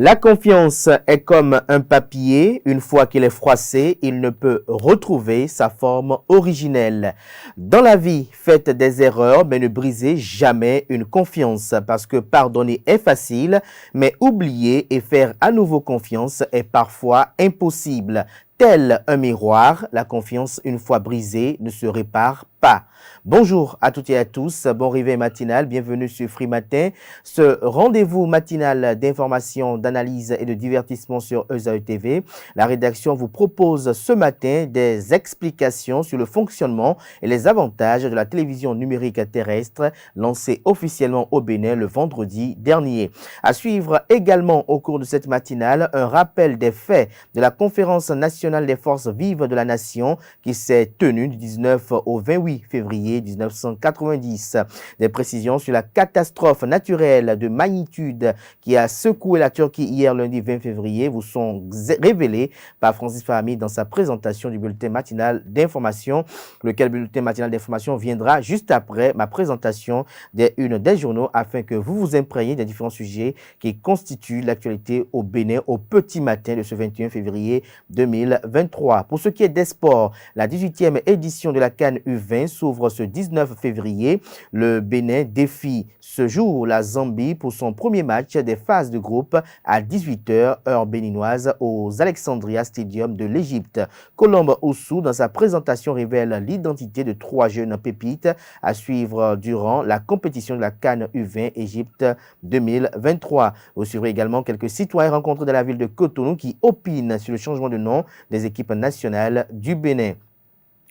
La confiance est comme un papier, une fois qu'il est froissé, il ne peut retrouver sa forme originelle. Dans la vie, faites des erreurs, mais ne brisez jamais une confiance, parce que pardonner est facile, mais oublier et faire à nouveau confiance est parfois impossible. Tel un miroir, la confiance, une fois brisée, ne se répare pas. Bonjour à toutes et à tous, bon réveil matinal, bienvenue sur Free Matin, ce rendez-vous matinal d'information, d'analyse et de divertissement sur ESAE TV. La rédaction vous propose ce matin des explications sur le fonctionnement et les avantages de la télévision numérique terrestre lancée officiellement au Bénin le vendredi dernier. À suivre également au cours de cette matinale, un rappel des faits de la conférence nationale des forces vives de la nation qui s'est tenue du 19 au 28 février 1990. Des précisions sur la catastrophe naturelle de magnitude qui a secoué la Turquie hier lundi 20 février vous sont révélées par Francis Fahmy dans sa présentation du bulletin matinal d'information, lequel bulletin matinal d'information viendra juste après ma présentation des unes des journaux afin que vous vous imprégniez des différents sujets qui constituent l'actualité au Bénin au petit matin de ce 21 février 2023. Pour ce qui est des sports, la 18e édition de la CAN U20 s'ouvre ce 19 février. Le Bénin défie ce jour la Zambie pour son premier match des phases de groupe à 18h, heure béninoise, aux Alexandria Stadium de l'Égypte. Colombe Oussou, dans sa présentation, révèle l'identité de 3 jeunes pépites à suivre durant la compétition de la CAN U20 Égypte 2023. Vous suivrez également quelques citoyens rencontrés dans la ville de Cotonou qui opinent sur le changement de nom des équipes nationales du Bénin.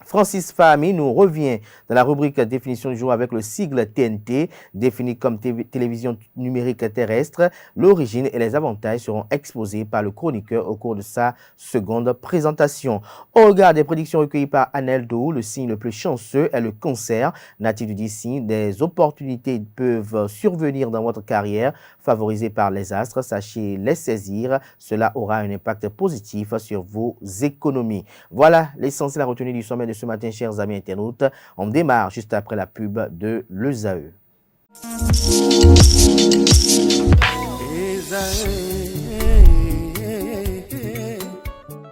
Francis Fahmy nous revient dans la rubrique définition du jour avec le sigle TNT, défini comme télévision numérique terrestre. L'origine et les avantages seront exposés par le chroniqueur au cours de sa seconde présentation. Au regard des prédictions recueillies par Anel Dou, le signe le plus chanceux est le cancer. Natif du signe, des opportunités peuvent survenir dans votre carrière, favorisées par les astres. Sachez les saisir. Cela aura un impact positif sur vos économies. Voilà l'essentiel à retenir du sommet de ce matin, chers amis internautes. On démarre juste après la pub de l'ESAE.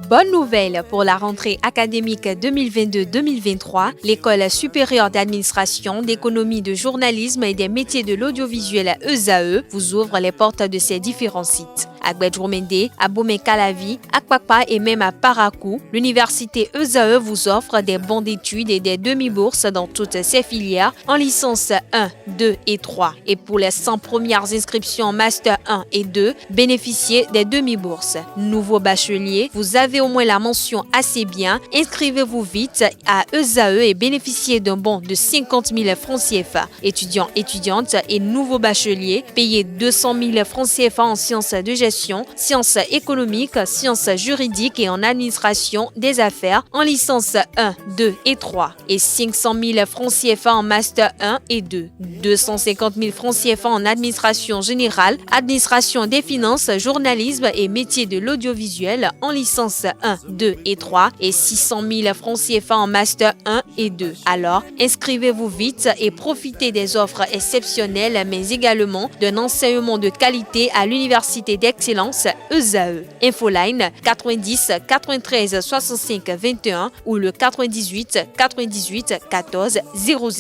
Bonne nouvelle pour la rentrée académique 2022-2023. L'École supérieure d'administration, d'économie, de journalisme et des métiers de l'audiovisuel ESAE vous ouvre les portes de ses différents sites. À Gbedjourmende, à Bomé-Calavi, à Kpakpa et même à Parakou, l'université ESAE vous offre des bons d'études et des demi-bourses dans toutes ses filières en licence 1, 2 et 3. Et pour les 100 premières inscriptions en master 1 et 2, bénéficiez des demi-bourses. Nouveau bachelier, vous avez au moins la mention assez bien. Inscrivez-vous vite à ESAE et bénéficiez d'un bon de 50 000 francs CFA. Étudiants, étudiantes et nouveaux bacheliers, payez 200 000 francs CFA en sciences de gestion, sciences économiques, sciences juridiques et en administration des affaires en licence 1, 2 et 3 et 500 000 francs CFA en master 1 et 2, 250 000 francs CFA en administration générale, administration des finances, journalisme et métiers de l'audiovisuel en licence 1, 2 et 3 et 600 000 francs CFA en master 1 et 2. Alors, inscrivez-vous vite et profitez des offres exceptionnelles mais également d'un enseignement de qualité à l'université d'excellence ESAE. Infoline 90 93 65 21 ou le 98 98 14 00.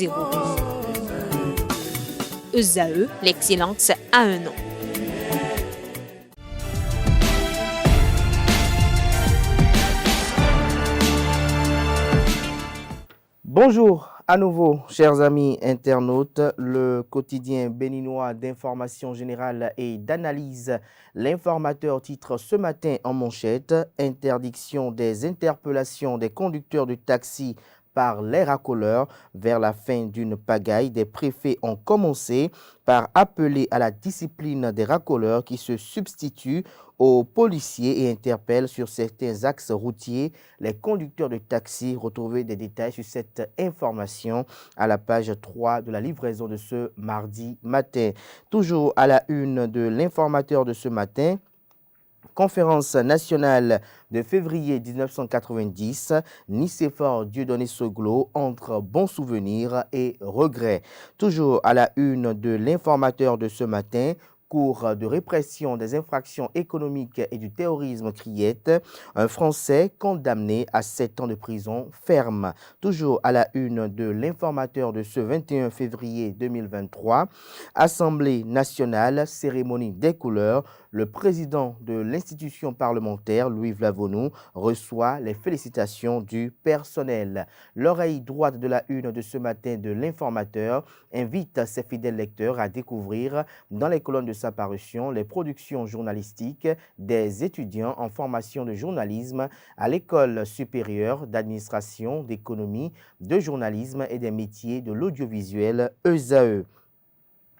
ESAE, l'excellence a un nom. Bonjour à nouveau, chers amis internautes. Le quotidien béninois d'information générale et d'analyse, l'informateur titre ce matin en manchette « Interdiction des interpellations des conducteurs de taxi par les racoleurs. Vers la fin d'une pagaille, des préfets ont commencé par appeler à la discipline des racoleurs qui se substituent aux policiers et interpellent sur certains axes routiers les conducteurs de taxi. Retrouvez des détails sur cette information à la page 3 de la livraison de ce mardi matin. Toujours à la une de l'informateur de ce matin, conférence nationale de février 1990, Nicéphore Dieudonné Soglo entre bons souvenirs et regrets. Toujours à la une de l'informateur de ce matin, Cour de répression des infractions économiques et du terrorisme criette, un Français condamné à 7 ans de prison ferme. Toujours à la une de l'informateur de ce 21 février 2023, Assemblée nationale, cérémonie des couleurs, le président de l'institution parlementaire, Louis Vlavonou, reçoit les félicitations du personnel. L'oreille droite de la une de ce matin de l'informateur invite ses fidèles lecteurs à découvrir dans les colonnes de sa parution les productions journalistiques des étudiants en formation de journalisme à l'École supérieure d'administration, d'économie, de journalisme et des métiers de l'audiovisuel ESAE.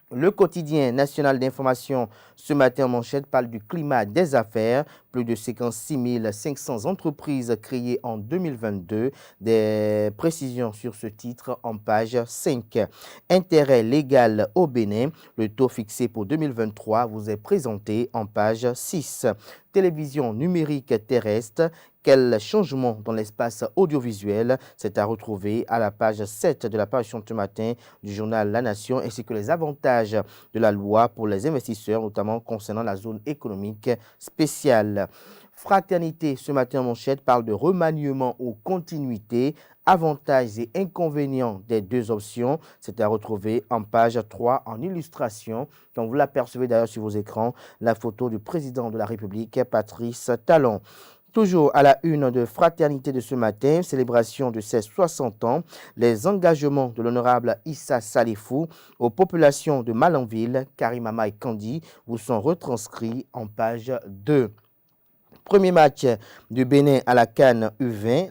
Le quotidien national d'information ce matin en manchette parle du climat des affaires. Plus de 56 500 entreprises créées en 2022. Des précisions sur ce titre en page 5. Intérêt légal au Bénin. Le taux fixé pour 2023 vous est présenté en page 6. Télévision numérique terrestre. Quel changement dans l'espace audiovisuel? C'est à retrouver à la page 7 de la parution de ce matin du journal La Nation, ainsi que les avantages de la loi pour les investisseurs, notamment concernant la zone économique spéciale. Fraternité, ce matin en manchette, parle de remaniement ou continuité, avantages et inconvénients des deux options. C'est à retrouver en page 3 en illustration. Donc vous l'apercevez d'ailleurs sur vos écrans, la photo du président de la République, Patrice Talon. Toujours à la une de Fraternité de ce matin, célébration de ses 60 ans, les engagements de l'honorable Issa Salifou aux populations de Malanville, Karimama et Kandi vous sont retranscrits en page 2. Premier match du Bénin à la CAN U20,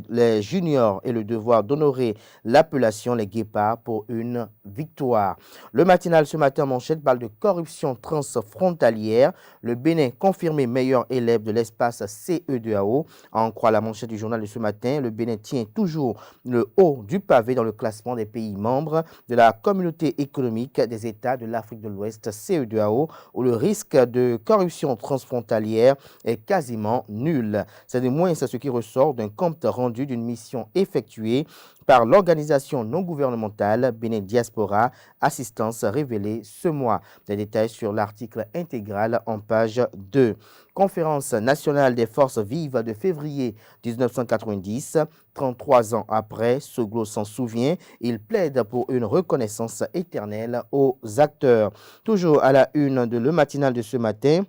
les juniors et le devoir d'honorer l'appellation les Guépards pour une victoire. Le matinal ce matin en manchette parle de corruption transfrontalière. Le Bénin confirmé meilleur élève de l'espace CE2AO. À en croire la manchette du journal de ce matin, le Bénin tient toujours le haut du pavé dans le classement des pays membres de la communauté économique des États de l'Afrique de l'Ouest CE2AO, où le risque de corruption transfrontalière est quasiment nul. C'est du moins ce qui ressort d'un compte rendu d'une mission effectuée par l'organisation non gouvernementale Bénin Diaspora Assistance révélée ce mois. Des détails sur l'article intégral en page 2. Conférence nationale des forces vives de février 1990. 33 ans après, Soglo s'en souvient. Il plaide pour une reconnaissance éternelle aux acteurs. Toujours à la une de Le Matinal de ce matin.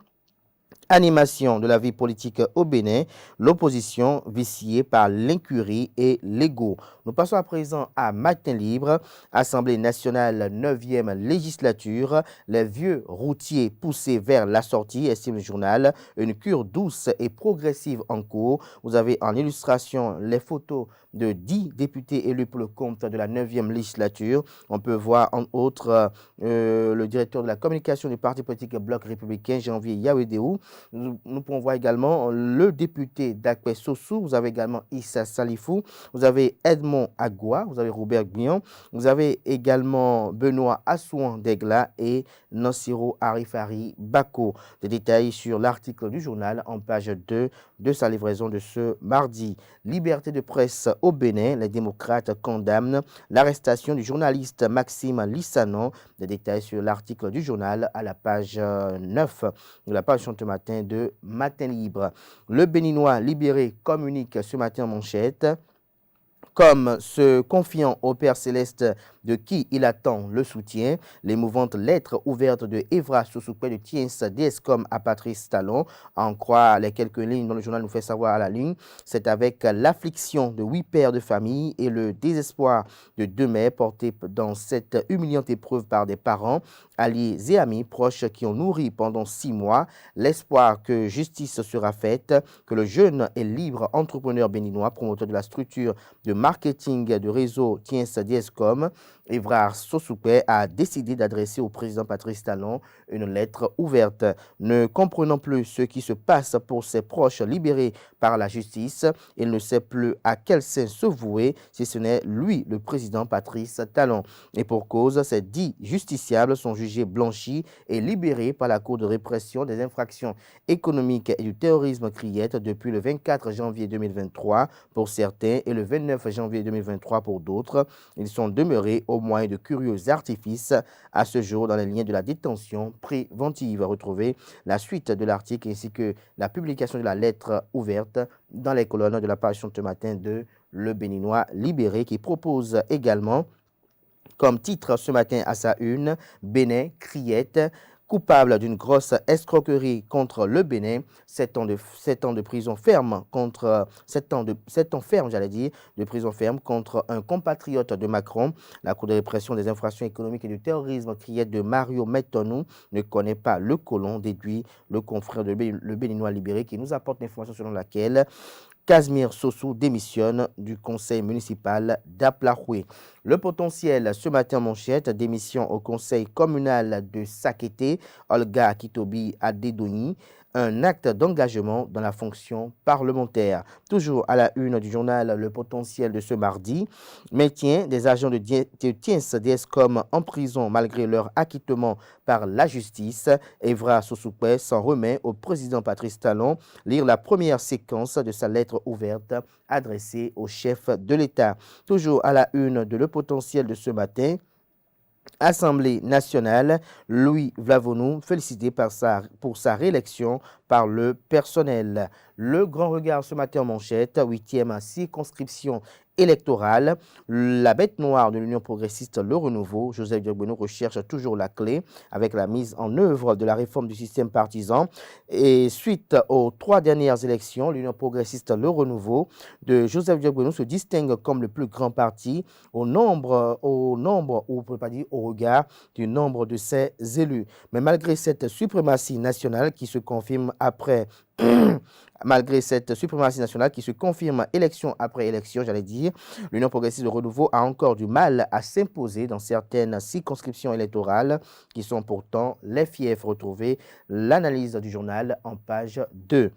Animation de la vie politique au Bénin, l'opposition viciée par l'incurie et l'ego. Nous passons à présent à Matin Libre, Assemblée nationale 9e législature, les vieux routiers poussés vers la sortie, estime le journal, une cure douce et progressive en cours. Vous avez en illustration les photos de 10 députés élus pour le compte de la 9e législature. On peut voir en outre le directeur de la communication du parti politique Bloc républicain, Janvier Yawedéou. Nous pouvons voir également le député d'Akwe Sossou, vous avez également Issa Salifou, vous avez Edmond Agua, vous avez Robert Guillon, vous avez également Benoît Assouan Degla et Nassiro Arifari Bako. Des détails sur l'article du journal en page 2 de sa livraison de ce mardi. Liberté de presse au Bénin, les démocrates condamnent l'arrestation du journaliste Maxime Lissanon. Des détails sur l'article du journal à la page 9 de la page ce matin de Matin Libre. Le Béninois libéré communique ce matin en manchette. Comme se confiant au Père Céleste de qui il attend le soutien, l'émouvante lettre ouverte de Evra Soussoupé de Tiens DSCOM à Patrice Talon, en croire les quelques lignes dont le journal nous fait savoir à la ligne, c'est avec l'affliction de 8 pères de famille et le désespoir de 2 mères portés dans cette humiliante épreuve par des parents, alliés et amis proches qui ont nourri pendant 6 mois l'espoir que justice sera faite, que le jeune et libre entrepreneur béninois, promoteur de la structure de marketing de réseau Tiens DSCOM, Evra Soussoupé a décidé d'adresser au président Patrice Talon une lettre ouverte. Ne comprenant plus ce qui se passe pour ses proches libérés par la justice, il ne sait plus à quel sein se vouer si ce n'est lui, le président Patrice Talon. Et pour cause, ces 10 justiciables sont jugés blanchis et libérés par la Cour de répression des infractions économiques et du terrorisme criette depuis le 24 janvier 2023 pour certains et le 29 janvier 2023 pour d'autres. Ils sont demeurés au au moyen de curieux artifices à ce jour dans les liens de la détention préventive. Retrouvez la suite de l'article ainsi que la publication de la lettre ouverte dans les colonnes de la parution de ce matin de Le Béninois libéré qui propose également comme titre ce matin à sa une, Bénin criette, coupable d'une grosse escroquerie contre le Bénin, 7 ans de prison ferme contre 7 ans ferme, de prison ferme contre un compatriote de Macron. La Cour de répression des infractions économiques et du terrorisme criette de Mario Metonou ne connaît pas le colon, déduit le confrère de Le Béninois libéré qui nous apporte l'information selon laquelle Casimir Sossou démissionne du conseil municipal d'Aplaroué. Le potentiel ce matin en manchette, démission au conseil communal de Sakété, Olga Kitobi Adedoni, un acte d'engagement dans la fonction parlementaire. Toujours à la une du journal Le Potentiel de ce mardi, maintien des agents de Tiens d'ESCOM en prison malgré leur acquittement par la justice. Evra Sosoupé s'en remet au président Patrice Talon. Lire la première séquence de sa lettre ouverte adressée au chef de l'État. Toujours à la une de Le Potentiel de ce matin, Assemblée nationale, Louis Vlavonou, félicité pour sa réélection par le personnel. Le grand regard ce matin en manchette, 8e circonscription électorale. La bête noire de l'Union progressiste, le renouveau, Joseph Diogbenou recherche toujours la clé avec la mise en œuvre de la réforme du système partisan. Et suite aux 3 dernières élections, l'Union progressiste, le renouveau de Joseph Diogbenou se distingue comme le plus grand parti au nombre, ou on peut pas dire au regard du nombre de ses élus. Mais malgré cette suprématie nationale qui se confirme après élection après élection, l'Union progressiste de renouveau a encore du mal à s'imposer dans certaines circonscriptions électorales qui sont pourtant les fiefs. Retrouvés l'analyse du journal en page 2.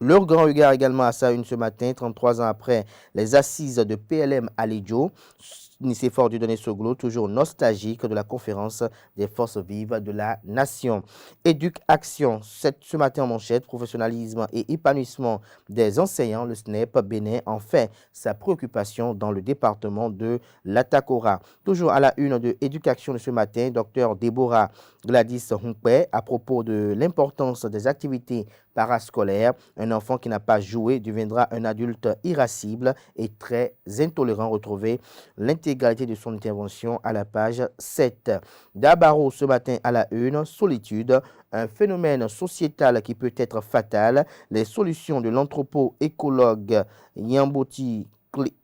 Leur grand regard également à sa une ce matin, 33 ans après les assises de PLM à Lidjo. Nicéphore Dieudonné Soglo, toujours nostalgique de la conférence des forces vives de la nation. Éduc Action, ce matin en manchette, professionnalisme et épanouissement des enseignants, le SNEP Bénin en fait sa préoccupation dans le département de l'Atakora. Toujours à la une de Éducation de ce matin, Dr Déborah Gladys Humpé à propos de l'importance des activités parascolaires. Un enfant qui n'a pas joué deviendra un adulte irascible et très intolérant. Retrouvé l'intégralité de son intervention à la page 7. Dabaro ce matin à la une, solitude, un phénomène sociétal qui peut être fatal. Les solutions de l'anthropo-écologue Yamboti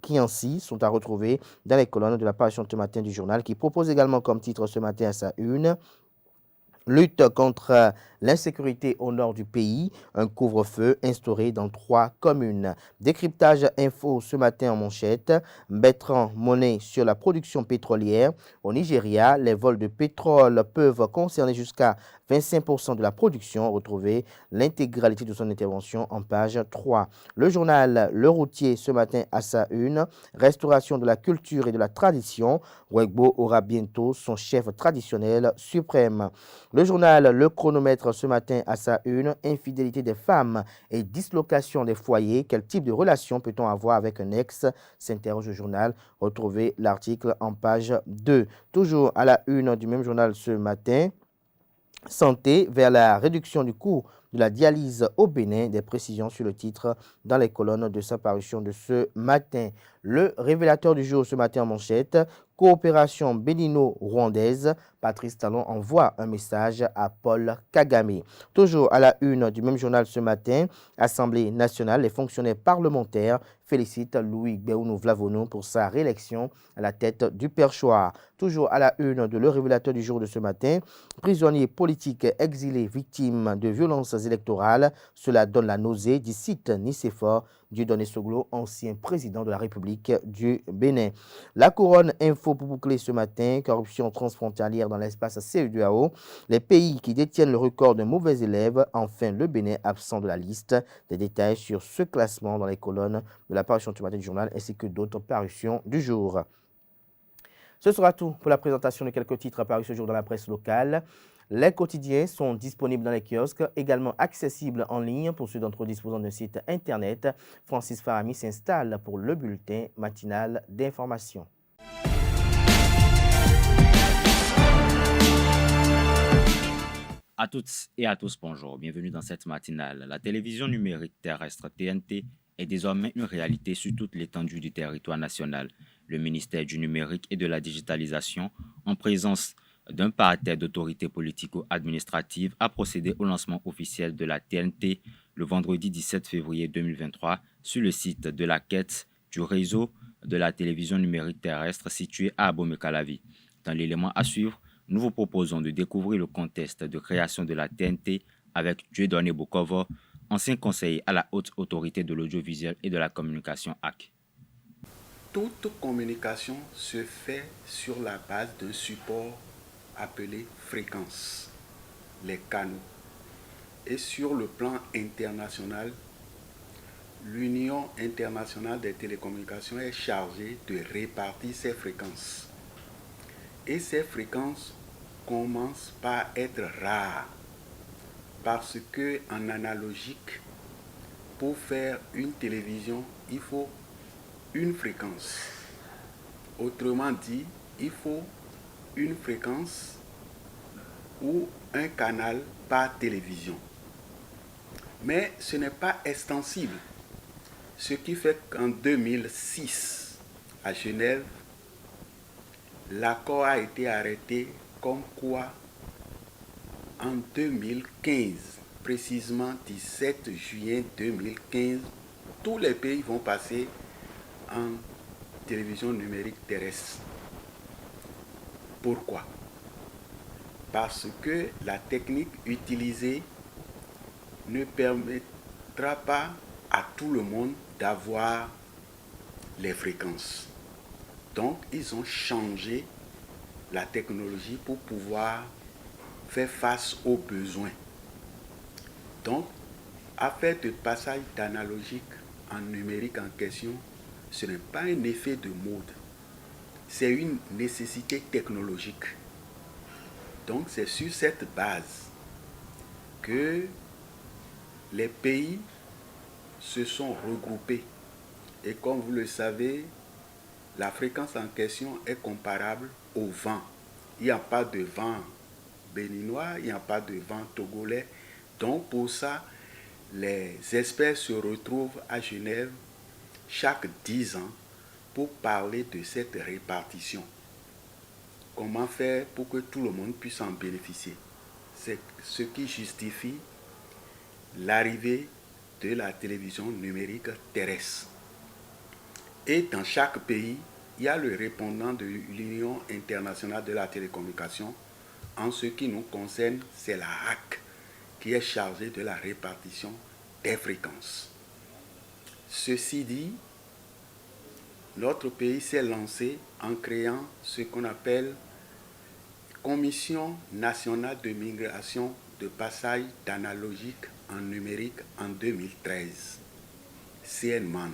Kiansi sont à retrouver dans les colonnes de la page ce matin du journal qui propose également comme titre ce matin à sa une: lutte contre l'insécurité au nord du pays, un couvre-feu instauré dans 3 communes. Décryptage info ce matin en manchette, Bertrand Monet sur la production pétrolière. Au Nigeria, les vols de pétrole peuvent concerner jusqu'à 25% de la production. Retrouvez l'intégralité de son intervention en page 3. Le journal Le Routier ce matin à sa une, restauration de la culture et de la tradition. Ouegbo aura bientôt son chef traditionnel suprême. Le journal Le Chronomètre ce matin à sa une, infidélité des femmes et dislocation des foyers. Quel type de relation peut-on avoir avec un ex? S'interroge le journal. Retrouvez l'article en page 2. Toujours à la une du même journal ce matin, santé vers la réduction du coût de la dialyse au Bénin. Des précisions sur le titre dans les colonnes de sa parution de ce matin. Le révélateur du jour ce matin en manchette, coopération bénino-rwandaise. Patrice Talon envoie un message à Paul Kagame. Toujours à la une du même journal ce matin, Assemblée nationale, les fonctionnaires parlementaires félicitent Louis Béounou Vlavonou pour sa réélection à la tête du perchoir. Toujours à la une de Le Révélateur du jour de ce matin, prisonniers politiques exilés victimes de violences électorales, cela donne la nausée, dit cite Nicéphore Dieudonné Soglo, ancien président de la République du Bénin. La couronne info pour boucler ce matin, corruption transfrontalière dans l'espace CEDEAO, les pays qui détiennent le record de mauvais élèves, enfin le Bénin absent de la liste. Des détails sur ce classement dans les colonnes de la parution du matin du journal ainsi que d'autres parutions du jour. Ce sera tout pour la présentation de quelques titres apparus ce jour dans la presse locale. Les quotidiens sont disponibles dans les kiosques, également accessibles en ligne pour ceux d'entre eux disposant d'un site internet. Francis Farami s'installe pour le bulletin matinal d'information. À toutes et à tous, bonjour. Bienvenue dans cette matinale. La télévision numérique terrestre TNT est désormais une réalité sur toute l'étendue du territoire national. Le ministère du Numérique et de la Digitalisation, en présence d'un parterre d'autorités politico-administratives, a procédé au lancement officiel de la TNT le vendredi 17 février 2023 sur le site de la quête du réseau de la télévision numérique terrestre situé à Abomey-Calavi. Dans l'élément à suivre, nous vous proposons de découvrir le contexte de création de la TNT avec Dieudonné Bokovo, ancien conseiller à la Haute Autorité de l'Audiovisuel et de la Communication AC. Toute communication se fait sur la base d'un support appelé fréquence, les canaux. Et sur le plan international, l'Union internationale des télécommunications est chargée de répartir ces fréquences. Et ces fréquences commencent par être rares parce que en analogique, pour faire une télévision, il faut une fréquence. Autrement dit, il faut une fréquence ou un canal par télévision. Mais ce n'est pas extensible. Ce qui fait qu'en 2006, à Genève, l'accord a été arrêté comme quoi en 2015, précisément 17 juillet 2015, tous les pays vont passer en télévision numérique terrestre. Pourquoi? Parce que la technique utilisée ne permettra pas à tout le monde d'avoir les fréquences. Donc, ils ont changé la technologie pour pouvoir faire face aux besoins. Donc, affaire de passage d'analogique en numérique en question, ce n'est pas un effet de mode, c'est une nécessité technologique. Donc, c'est sur cette base que les pays se sont regroupés. Et comme vous le savez, la fréquence en question est comparable au vent. Il n'y a pas de vent béninois, il n'y a pas de vent togolais. Donc pour ça, les experts se retrouvent à Genève chaque 10 ans pour parler de cette répartition. Comment faire pour que tout le monde puisse en bénéficier? C'est ce qui justifie l'arrivée de la télévision numérique terrestre. Et dans chaque pays, il y a le répondant de l'Union internationale de la télécommunication. En ce qui nous concerne, c'est la HAC qui est chargée de la répartition des fréquences. Ceci dit, notre pays s'est lancé en créant ce qu'on appelle Commission nationale de migration de passage d'analogique en numérique en 2013, CNMAN.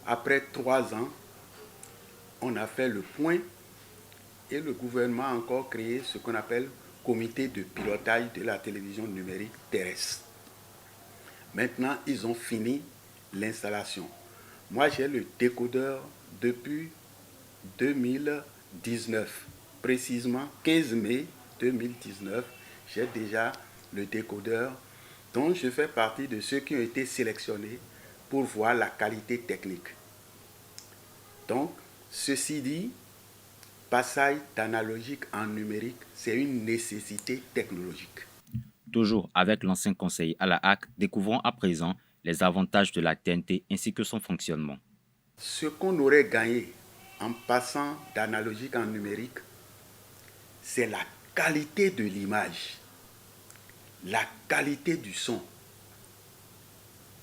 Après 3 ans, on a fait le point et le gouvernement a encore créé ce qu'on appelle Comité de pilotage de la télévision numérique terrestre. Maintenant, ils ont fini l'installation. Moi, j'ai le décodeur depuis 2019, précisément 15 mai 2019, j'ai déjà le décodeur dont je fais partie de ceux qui ont été sélectionnés pour voir la qualité technique. Donc, ceci dit, passage d'analogique en numérique, c'est une nécessité technologique. Toujours avec l'ancien conseiller à la HAC, découvrons à présent les avantages de la TNT ainsi que son fonctionnement. Ce qu'on aurait gagné en passant d'analogique en numérique, c'est la qualité de l'image, la qualité du son.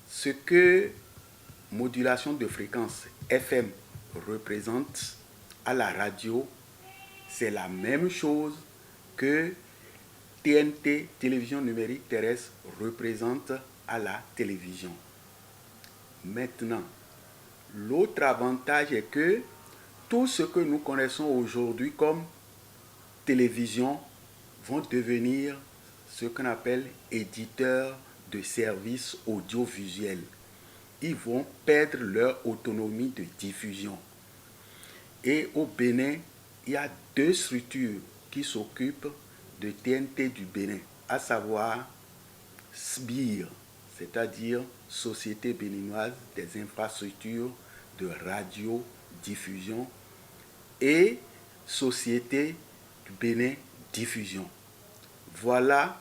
Ce que modulation de fréquence FM représente à la radio, c'est la même chose que TNT, télévision numérique terrestre, représente à la télévision. Maintenant, l'autre avantage est que tout ce que nous connaissons aujourd'hui comme télévision vont devenir ce qu'on appelle éditeurs de services audiovisuels. Ils vont perdre leur autonomie de diffusion. Et au Bénin, il y a 2 structures qui s'occupent de TNT du Bénin, à savoir SBIR, c'est-à-dire Société béninoise des infrastructures de radiodiffusion, et Société du Bénin Diffusion. Voilà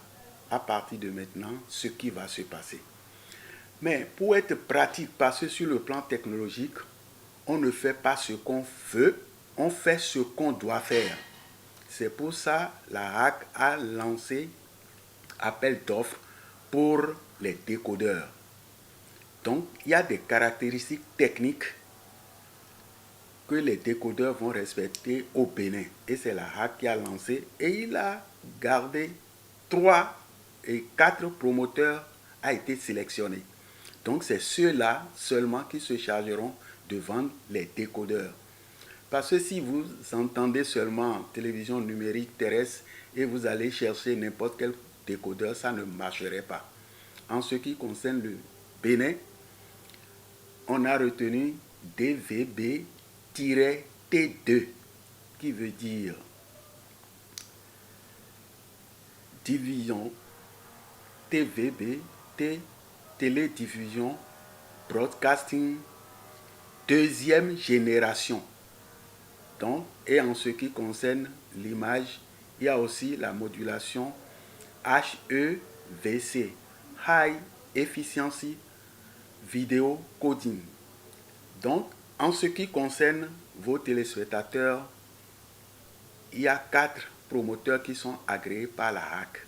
à partir de maintenant ce qui va se passer. Mais pour être pratique, parce que sur le plan technologique, on ne fait pas ce qu'on veut, on fait ce qu'on doit faire. C'est pour ça que la RAC a lancé appel d'offres pour les décodeurs. Donc, il y a des caractéristiques techniques que les décodeurs vont respecter au Bénin. Et c'est la RAC qui a lancé, et il a gardé 3 et 4 promoteurs a été sélectionnés. Donc, c'est ceux-là seulement qui se chargeront de vendre les décodeurs. Parce que si vous entendez seulement télévision numérique terrestre et vous allez chercher n'importe quel décodeur, ça ne marcherait pas. En ce qui concerne le Bénin, on a retenu DVB-T2, qui veut dire division TVB, télédiffusion, broadcasting, deuxième génération. Donc, et en ce qui concerne l'image, il y a aussi la modulation HEVC, High Efficiency Video Coding. Donc, en ce qui concerne vos téléspectateurs, il y a 4 promoteurs qui sont agréés par la RAC.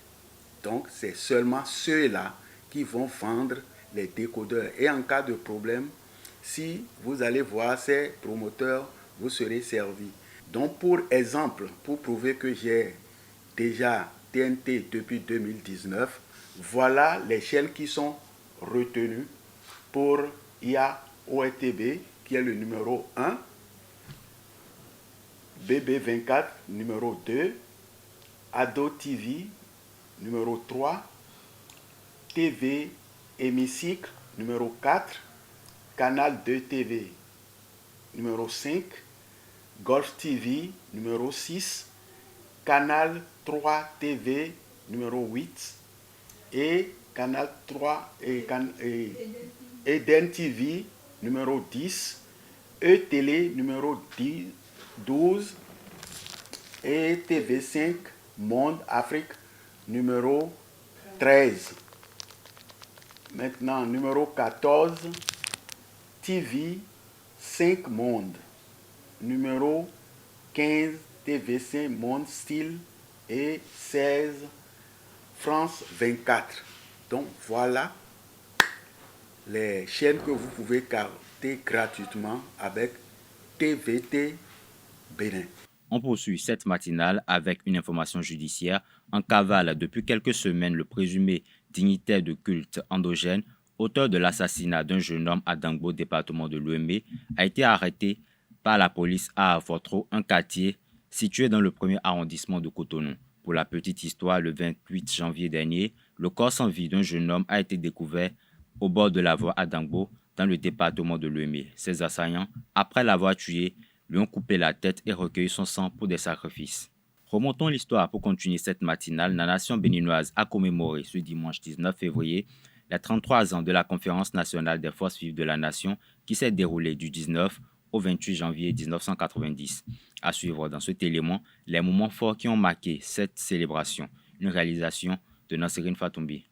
Donc, c'est seulement ceux-là qui vont vendre les décodeurs. Et en cas de problème, si vous allez voir ces promoteurs, vous serez servi. Donc, pour exemple, pour prouver que j'ai déjà TNT depuis 2019, voilà les chaînes qui sont retenues pour IAORTB, qui est le numéro 1, BB24, numéro 2, Ado TV, numéro 3, TV Hémicycle, numéro 4, Canal 2 TV, numéro 5, Golf TV, numéro 6, Canal 3 TV, numéro 8, et Canal 3 et Eden TV, numéro 10, E-Télé, numéro 12, et TV5 Monde Afrique, numéro 13. Maintenant, numéro 14, TV 5 Monde. Numéro 15, TV5 Monde Style. Et 16, France 24. Donc, voilà les chaînes que vous pouvez capter gratuitement avec TVT Bénin. On poursuit cette matinale avec une information judiciaire. En cavale depuis quelques semaines, le présumé dignitaire de culte endogène, auteur de l'assassinat d'un jeune homme à Dangbo, département de l'Ouémé, a été arrêté par la police à Avotro, un quartier situé dans le 1er arrondissement de Cotonou. Pour la petite histoire, le 28 janvier dernier, le corps sans vie d'un jeune homme a été découvert au bord de la voie à Dangbo, dans le département de l'Ouémé. Ces assaillants, après l'avoir tué, lui ont coupé la tête et recueilli son sang pour des sacrifices. Remontons l'histoire pour continuer cette matinale. La nation béninoise a commémoré ce dimanche 19 février les 33 ans de la Conférence nationale des forces vives de la nation qui s'est déroulée du 19 au 28 janvier 1990. À suivre dans cet élément les moments forts qui ont marqué cette célébration, une réalisation de Nassirine Fatoumbi.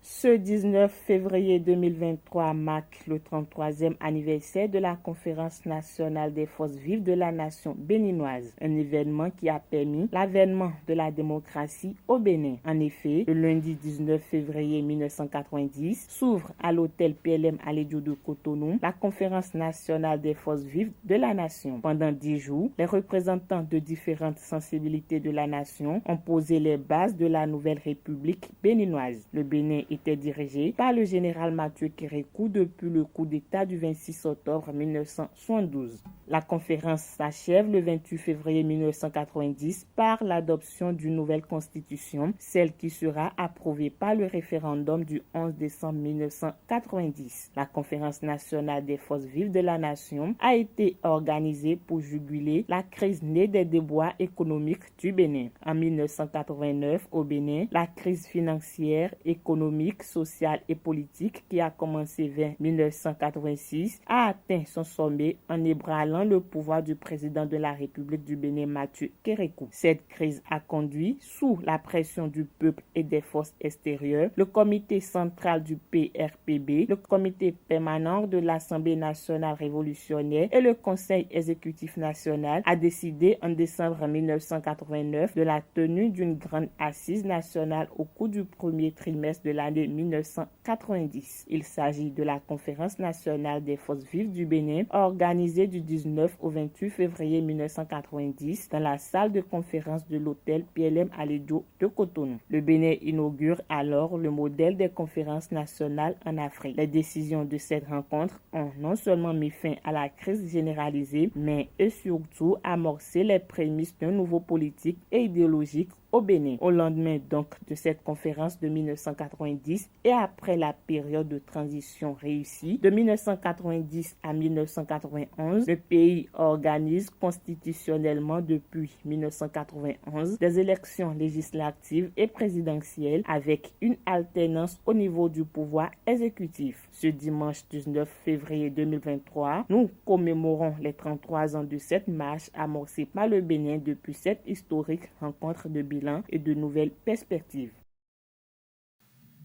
Ce 19 février 2023 marque le 33e anniversaire de la Conférence nationale des forces vives de la nation béninoise, un événement qui a permis l'avènement de la démocratie au Bénin. En effet, le lundi 19 février 1990 s'ouvre à l'hôtel PLM Alédio de Cotonou la Conférence nationale des forces vives de la nation. Pendant 10 jours, les représentants de différentes sensibilités de la nation ont posé les bases de la nouvelle République béninoise. Le Bénin est était dirigé par le général Mathieu Kérékou depuis le coup d'État du 26 octobre 1972. La conférence s'achève le 28 février 1990 par l'adoption d'une nouvelle constitution, celle qui sera approuvée par le référendum du 11 décembre 1990. La conférence nationale des forces vives de la nation a été organisée pour juguler la crise née des déboires économiques du Bénin. En 1989, au Bénin, la crise financière, économique, sociale et politique qui a commencé vers 1986 a atteint son sommet en ébranlant le pouvoir du président de la République du Bénin, Mathieu Kérékou. Cette crise a conduit, sous la pression du peuple et des forces extérieures, le comité central du PRPB, le comité permanent de l'Assemblée nationale révolutionnaire et le Conseil exécutif national a décidé en décembre 1989 de la tenue d'une grande assise nationale au cours du premier trimestre de l'année 1990. Il s'agit de la conférence nationale des forces vives du Bénin organisée du 19 au 28 février 1990 dans la salle de conférence de l'hôtel PLM Aledio de Cotonou. Le Bénin inaugure alors le modèle des conférences nationales en Afrique. Les décisions de cette rencontre ont non seulement mis fin à la crise généralisée, mais et surtout amorcé les prémices d'un nouveau politique et idéologique au Bénin. Au lendemain donc de cette conférence de 1990 et après la période de transition réussie de 1990 à 1991, le pays organise constitutionnellement depuis 1991 des élections législatives et présidentielles avec une alternance au niveau du pouvoir exécutif. Ce dimanche 19 février 2023, nous commémorons les 33 ans de cette marche amorcée par le Bénin depuis cette historique rencontre de bilan et de nouvelles perspectives.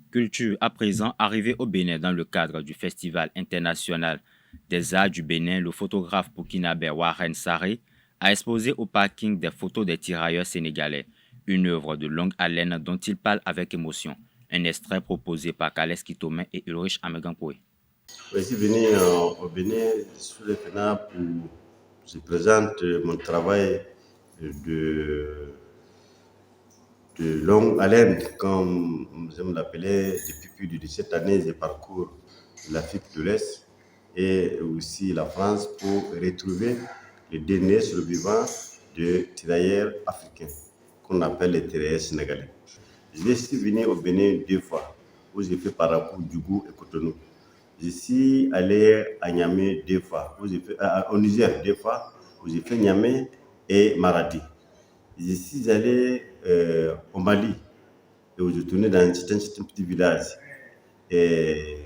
Culture à présent, arrivé au Bénin dans le cadre du Festival international des arts du Bénin, le photographe burkinabé Warren Sarré a exposé au parking des photos des tirailleurs sénégalais, une œuvre de longue haleine dont il parle avec émotion. Un extrait proposé par Kales Kitomen et Ulrich Amegankoué. Je suis venu au Bénin sous le FENA pour je présente mon travail de longue haleine, comme j'aime l'appeler. Depuis plus de 17 années, je parcours l'Afrique de l'Est et aussi la France pour retrouver les derniers survivants de tirailleurs africains, qu'on appelle les tirailleurs sénégalais. Je suis venu au Bénin 2 fois, où j'ai fait Parakou, Djougou et Cotonou. Je suis allé à Niamey 2 fois, où j'ai fait, au Niger 2 fois, où j'ai fait Niamey et Maradi. Je suis allé au Mali, et où je tournais dans un petit village. Et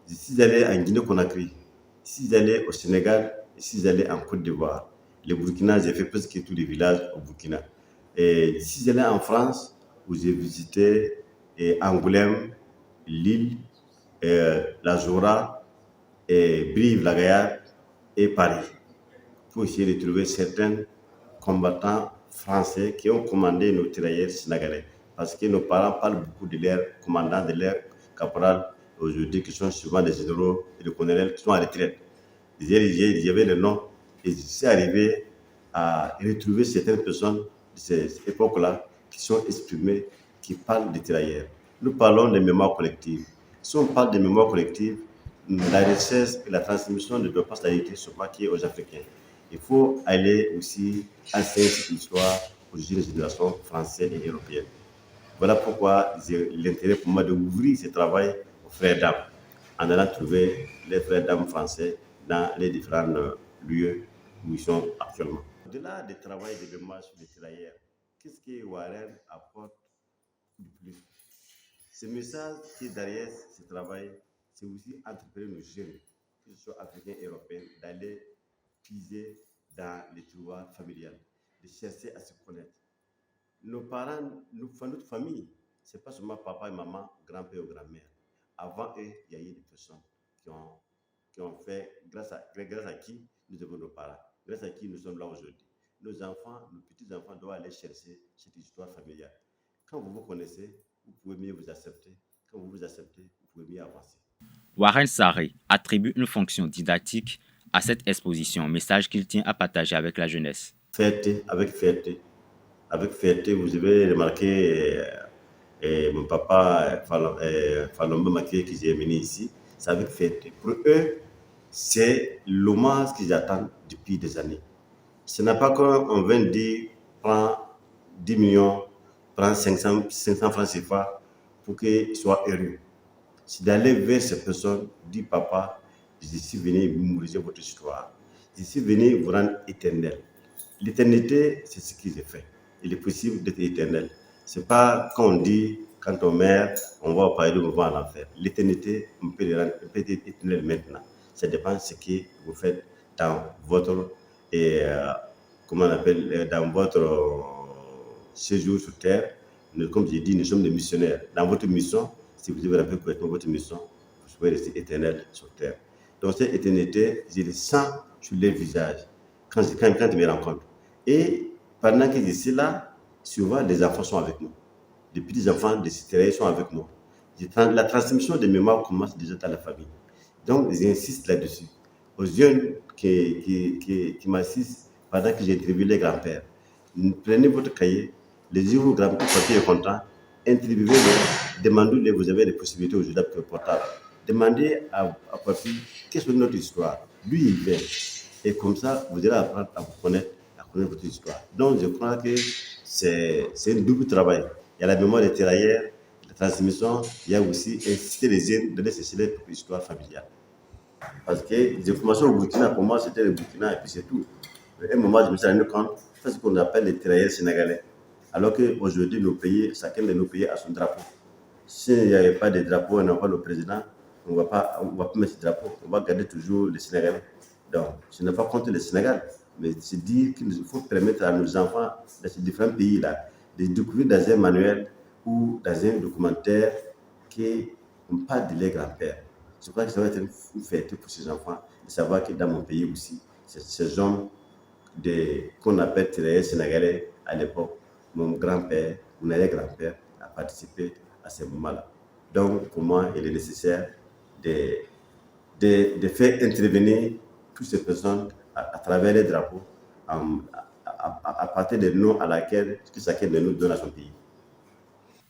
je suis allé en Guinée-Conakry, je suis allé au Sénégal, je suis allé en Côte d'Ivoire. Le Burkina, j'ai fait presque tous les villages au Burkina. Et je suis allé en France, où j'ai visité Angoulême, Lille, la Jura, Brive, la Gaillarde et Paris, pour essayer de trouver certains combattants français qui ont commandé nos tirailleurs sénégalais. Parce que nos parents parlent beaucoup de leurs commandants, de leurs caporales, aujourd'hui, qui sont souvent des généraux et des colonels qui sont à retraite. J'avais le nom et je suis arrivé à retrouver certaines personnes de cette époque-là qui sont exprimées, qui parlent des tirailleurs. Nous parlons de mémoire collective. Si on parle de mémoire collective, la recherche et la transmission ne doivent pas s'arrêter sur papier aux Africains. Il faut aller aussi enseigner cette histoire aux jeunes générations françaises et européennes. Voilà pourquoi j'ai l'intérêt pour moi d'ouvrir ce travail aux frères d'âmes, en allant trouver les frères d'âmes français dans les différents lieux où ils sont actuellement. Au-delà du travail de démarche des tirailleurs, qu'est-ce que Warren apporte de plus? Ce message qui est derrière ce travail, c'est aussi entreprendre nos jeunes, que ce soit africains et européens, d'aller puiser dans les tiroirs familiales, de chercher à se connaître. Nos parents, notre famille, ce n'est pas seulement papa et maman, grand-père ou grand-mère. Avant eux, il y a eu des personnes qui ont fait, grâce à qui nous avons nos parents, grâce à qui nous sommes là aujourd'hui. Nos enfants, nos petits-enfants doivent aller chercher cette histoire familiale. Quand vous vous connaissez, vous pouvez mieux vous accepter. Quand vous vous acceptez, vous pouvez mieux avancer. Warren Sarré attribue une fonction didactique à cette exposition, message qu'il tient à partager avec la jeunesse. Fierté, avec fierté. Avec fierté, vous avez remarqué et mon papa, Falombe Maké, qui j'ai mené ici, ça veut faire. Pour eux, c'est l'hommage qu'ils attendent depuis des années. Ce n'est pas qu'on vient dire, prends 10 millions, prends 500 francs CFA pour qu'ils soient heureux. C'est d'aller vers ces personnes, dire papa, je suis venu mémoriser votre histoire. Je suis venu vous rendre éternel. L'éternité, c'est ce qu'ils ont fait. Il est possible d'être éternel. Ce n'est pas quand on dit, quand on meurt, on va parler de mouvement à l'enfer. L'éternité, on peut être éternel maintenant. Ça dépend de ce que vous faites dans votre, comment on appelle, dans votre séjour sur terre. Comme j'ai dit, nous sommes des missionnaires. Dans votre mission, si vous devez rappeler correctement votre mission, vous pouvez rester éternel sur terre. Donc cette éternité, je le sens sur les visages quand ils me rencontrent. Et pendant que je suis là, souvent les enfants sont avec nous. Les petits enfants des citoyens sont avec nous. La transmission des mémoires commence déjà dans la famille. Donc j'insiste là-dessus. Aux jeunes qui m'assistent pendant que j'interviewe les grands-pères, prenez votre cahier, les yeux vos grands-pères, quand est content, interviewez-les, demandez-les, vous avez des possibilités aujourd'hui portables. Demandez à papy, qu'est-ce que notre histoire? Lui, il vient. Et comme ça, vous allez apprendre à vous connaître, à connaître votre histoire. Donc, je crois que c'est un double travail. Il y a la mémoire des tirailleurs, la transmission, il y a aussi inciter les jeunes de laisser leur propre histoire familiale. Parce que les informations au Burkina, pour moi, c'était le Burkina et puis c'est tout. À un moment, je me suis rendu compte, c'est ce qu'on appelle les tirailleurs sénégalais. Alors qu'aujourd'hui, nos pays, chacun de nos pays a son drapeau. S'il n'y avait pas de drapeau, on n'a pas le président, on ne va pas mettre ce drapeau, on va garder toujours les Sénégalais. Donc, ce n'est pas contre le Sénégal, mais c'est dire qu'il faut permettre à nos enfants de ces différents pays-là de découvrir dans un manuel ou dans un documentaire qu'on parle de leurs grands-pères. Je crois que ça va être une fierté pour ces enfants de savoir que dans mon pays aussi, ces hommes qu'on appelle tirailleurs sénégalais à l'époque, mon grand-père, mon arrière-grand-père a participé à ces moments-là. Donc, pour moi, il est nécessaire de faire intervenir toutes ces personnes à travers les drapeaux, à partir des noms à laquelle chacun de nous donne à son pays.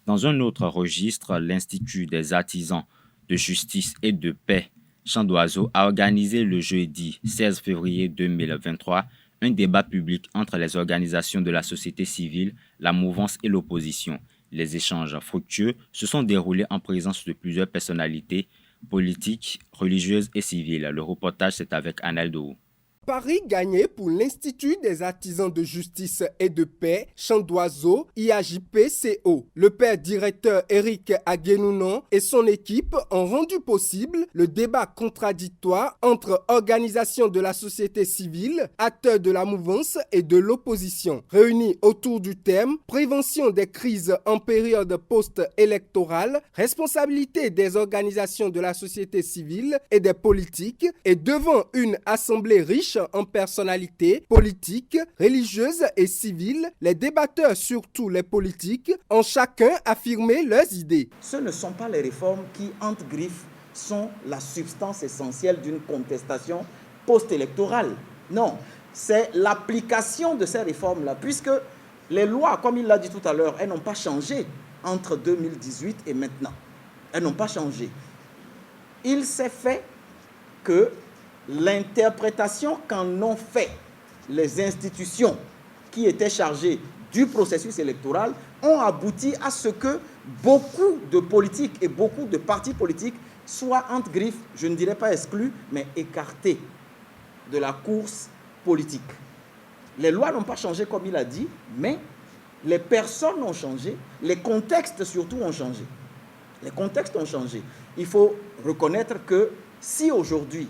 Dans un autre registre, l'Institut des artisans de justice et de paix, Chant d'Oiseau, a organisé le jeudi 16 février 2023 un débat public entre les organisations de la société civile, la mouvance et l'opposition. Les échanges fructueux se sont déroulés en présence de plusieurs personnalités politiques, religieuses et civiles. Le reportage, c'est avec Analdo. Paris gagné pour l'Institut des artisans de justice et de paix, Chant d'Oiseau, IAJP-CO. Le père directeur Eric Aguenounon et son équipe ont rendu possible le débat contradictoire entre organisations de la société civile, acteurs de la mouvance et de l'opposition. Réunis autour du thème « Prévention des crises en période post-électorale, responsabilité des organisations de la société civile et des politiques » et devant une assemblée riche en personnalités politiques, religieuses et civiles, les débatteurs, surtout les politiques, ont chacun affirmé leurs idées. Ce ne sont pas les réformes qui, entre griffes, sont la substance essentielle d'une contestation post-électorale. Non, c'est l'application de ces réformes-là, puisque les lois, comme il l'a dit tout à l'heure, elles n'ont pas changé entre 2018 et maintenant. Elles n'ont pas changé. Il s'est fait que l'interprétation qu'en ont fait les institutions qui étaient chargées du processus électoral ont abouti à ce que beaucoup de politiques et beaucoup de partis politiques soient, entre griffes, je ne dirais pas exclus, mais écartés de la course politique. Les lois n'ont pas changé comme il a dit, mais les personnes ont changé, les contextes surtout ont changé. Les contextes ont changé. Il faut reconnaître que si aujourd'hui,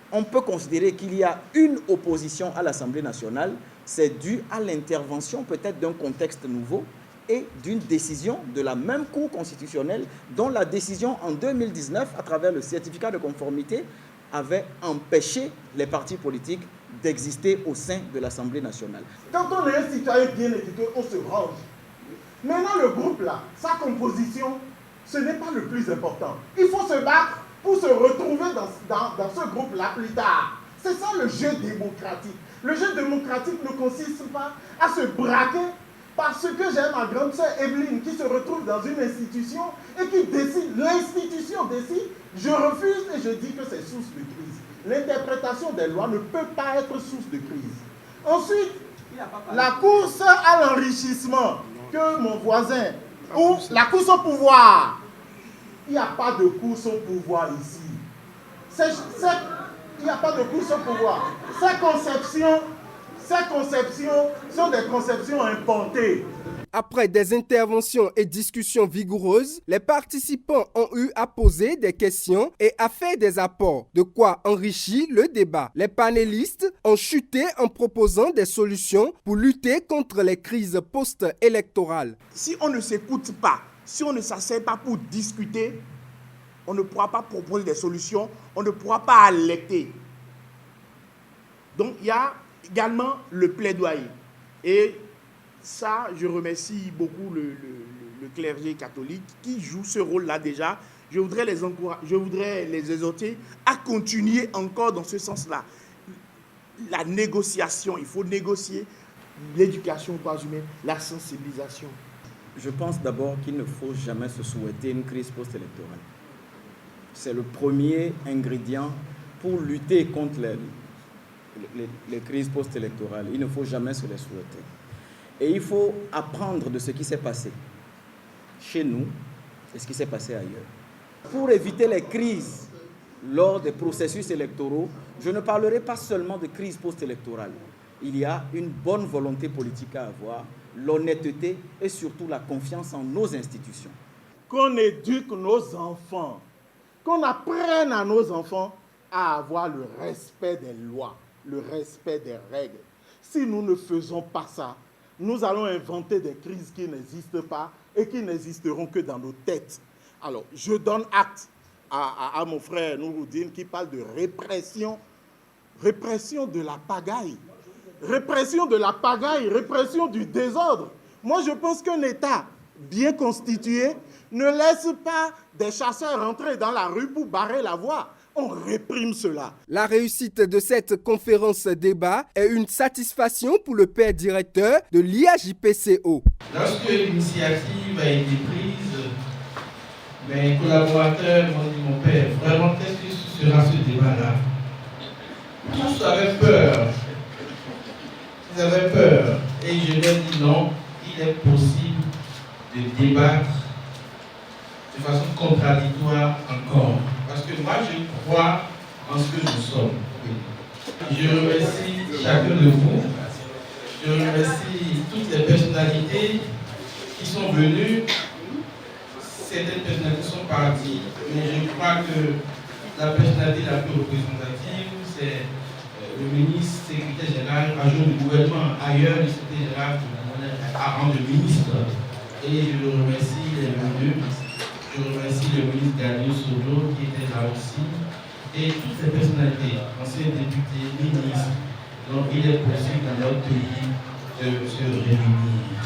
on peut considérer qu'il y a une opposition à l'Assemblée nationale, c'est dû à l'intervention peut-être d'un contexte nouveau et d'une décision de la même Cour constitutionnelle dont la décision en 2019, à travers le certificat de conformité, avait empêché les partis politiques d'exister au sein de l'Assemblée nationale. Quand on est un citoyen bien éduqué, on se range. Maintenant, le groupe là, sa composition, ce n'est pas le plus important. Il faut se battre pour se retrouver dans ce groupe-là plus tard. C'est ça le jeu démocratique. Le jeu démocratique ne consiste pas à se braquer Parce que j'ai ma grande sœur Evelyne qui se retrouve dans une institution et qui décide, l'institution décide, je refuse et je dis que c'est source de crise. L'interprétation des lois ne peut pas être source de crise. Ensuite, la course à l'enrichissement que mon voisin, ou la course au pouvoir. Il n'y a pas de course au pouvoir ici. Il n'y a pas de course au pouvoir. Ces conceptions sont des conceptions importées. Après des interventions et discussions vigoureuses, les participants ont eu à poser des questions et à faire des apports, de quoi enrichir le débat. Les panélistes ont chuté en proposant des solutions pour lutter contre les crises post-électorales. Si on ne s'écoute pas, si on ne s'assied pas pour discuter, on ne pourra pas proposer des solutions, on ne pourra pas alerter. Donc il y a également le plaidoyer. Et ça, je remercie beaucoup le clergé catholique qui joue ce rôle-là déjà. Je voudrais les exhorter à continuer encore dans ce sens-là. La négociation, il faut négocier l'éducation aux droits humains, la sensibilisation. Je pense d'abord qu'il ne faut jamais se souhaiter une crise post-électorale. C'est le premier ingrédient pour lutter contre les crises post-électorales. Il ne faut jamais se les souhaiter. Et il faut apprendre de ce qui s'est passé chez nous et ce qui s'est passé ailleurs. Pour éviter les crises lors des processus électoraux, je ne parlerai pas seulement de crise post-électorale. Il y a une bonne volonté politique à avoir, l'honnêteté et surtout la confiance en nos institutions. Qu'on éduque nos enfants, qu'on apprenne à nos enfants à avoir le respect des lois, le respect des règles. Si nous ne faisons pas ça, nous allons inventer des crises qui n'existent pas et qui n'existeront que dans nos têtes. Alors, je donne acte à mon frère Nouroudine qui parle de répression, répression de la pagaille, répression de la pagaille, répression du désordre. Moi, je pense qu'un État bien constitué ne laisse pas des chasseurs rentrer dans la rue pour barrer la voie. On réprime cela. La réussite de cette conférence débat est une satisfaction pour le père directeur de l'IAJPCO. Lorsque l'initiative a été prise, mes collaborateurs m'ont dit, mon père, vraiment, qu'est-ce que sera ce débat-là? Tous avaient peur. Ils avaient peur. Et je leur ai dit non, il est possible de débattre de façon contradictoire encore. Parce que moi, je crois en ce que nous sommes. Je remercie chacun de vous. Je remercie toutes les personnalités qui sont venues. Certaines personnalités sont parties, mais je crois que la personnalité la plus représentative, c'est le ministre, secrétaire général, adjoint du gouvernement. Ailleurs, le secrétaire général a rang de ministre. Et je le remercie les deux. Je remercie le ministre Daniel Solo qui était là aussi et toutes ces personnalités, anciens députés, ministres. Donc il est possible dans notre pays de se réunir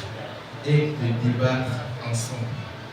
et de débattre ensemble.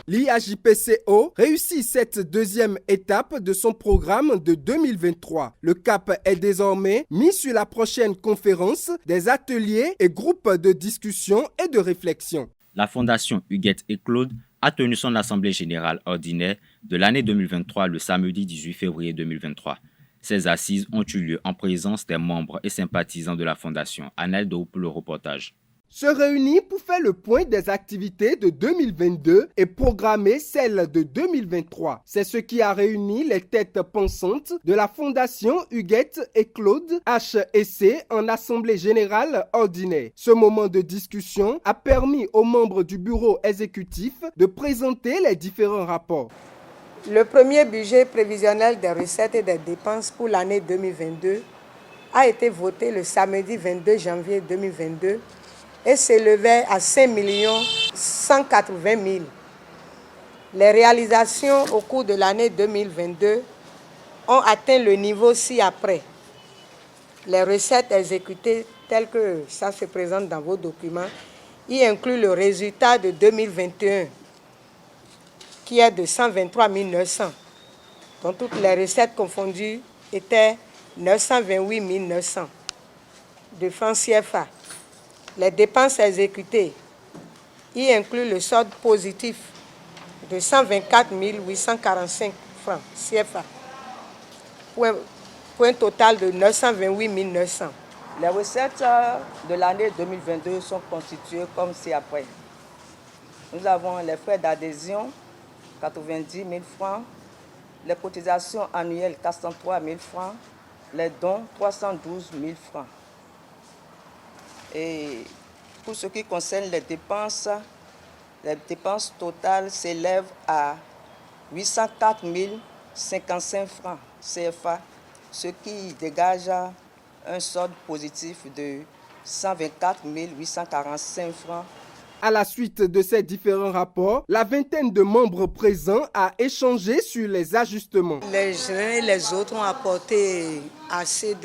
L'IAJPCO réussit cette deuxième étape de son programme de 2023. Le cap est désormais mis sur la prochaine conférence, des ateliers et groupes de discussion et de réflexion. La Fondation Huguette et Claude a tenu son assemblée générale ordinaire de l'année 2023 le samedi 18 février 2023. Ces assises ont eu lieu en présence des membres et sympathisants de la Fondation. Annelle Dou pour le reportage. Se réunit pour faire le point des activités de 2022 et programmer celles de 2023. C'est ce qui a réuni les têtes pensantes de la Fondation Huguette et Claude HEC en Assemblée Générale Ordinaire. Ce moment de discussion a permis aux membres du bureau exécutif de présenter les différents rapports. Le premier budget prévisionnel des recettes et des dépenses pour l'année 2022 a été voté le samedi 22 janvier 2022 et s'élevait à 5 180 000. Les réalisations au cours de l'année 2022 ont atteint le niveau ci-après. Les recettes exécutées telles que ça se présente dans vos documents y incluent le résultat de 2021 qui est de 123 900, dont toutes les recettes confondues étaient 928 900 de francs CFA. Les dépenses exécutées y inclut le solde positif de 124 845 francs CFA pour un total de 928 900. Les recettes de l'année 2022 sont constituées comme ci-après. Nous avons les frais d'adhésion, 90 000 francs, les cotisations annuelles, 403 000 francs, les dons, 312 000 francs. Et pour ce qui concerne les dépenses totales s'élèvent à 804 055 francs CFA, ce qui dégage un solde positif de 124 845 francs. À la suite de ces différents rapports, la vingtaine de membres présents a échangé sur les ajustements. Les uns et les autres ont apporté assez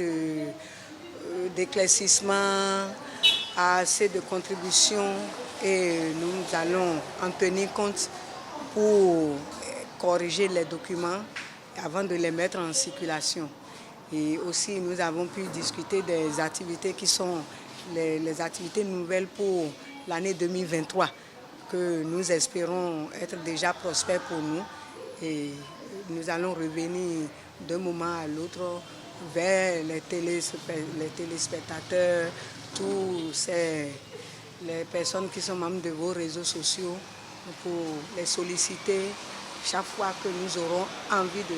d'éclaircissements, assez de contributions et nous allons en tenir compte pour corriger les documents avant de les mettre en circulation. Et aussi, nous avons pu discuter des activités qui sont les activités nouvelles pour l'année 2023, que nous espérons être déjà prospères pour nous. Et nous allons revenir d'un moment à l'autre vers les téléspectateurs, tous les personnes qui sont membres de vos réseaux sociaux, pour les solliciter chaque fois que nous aurons envie de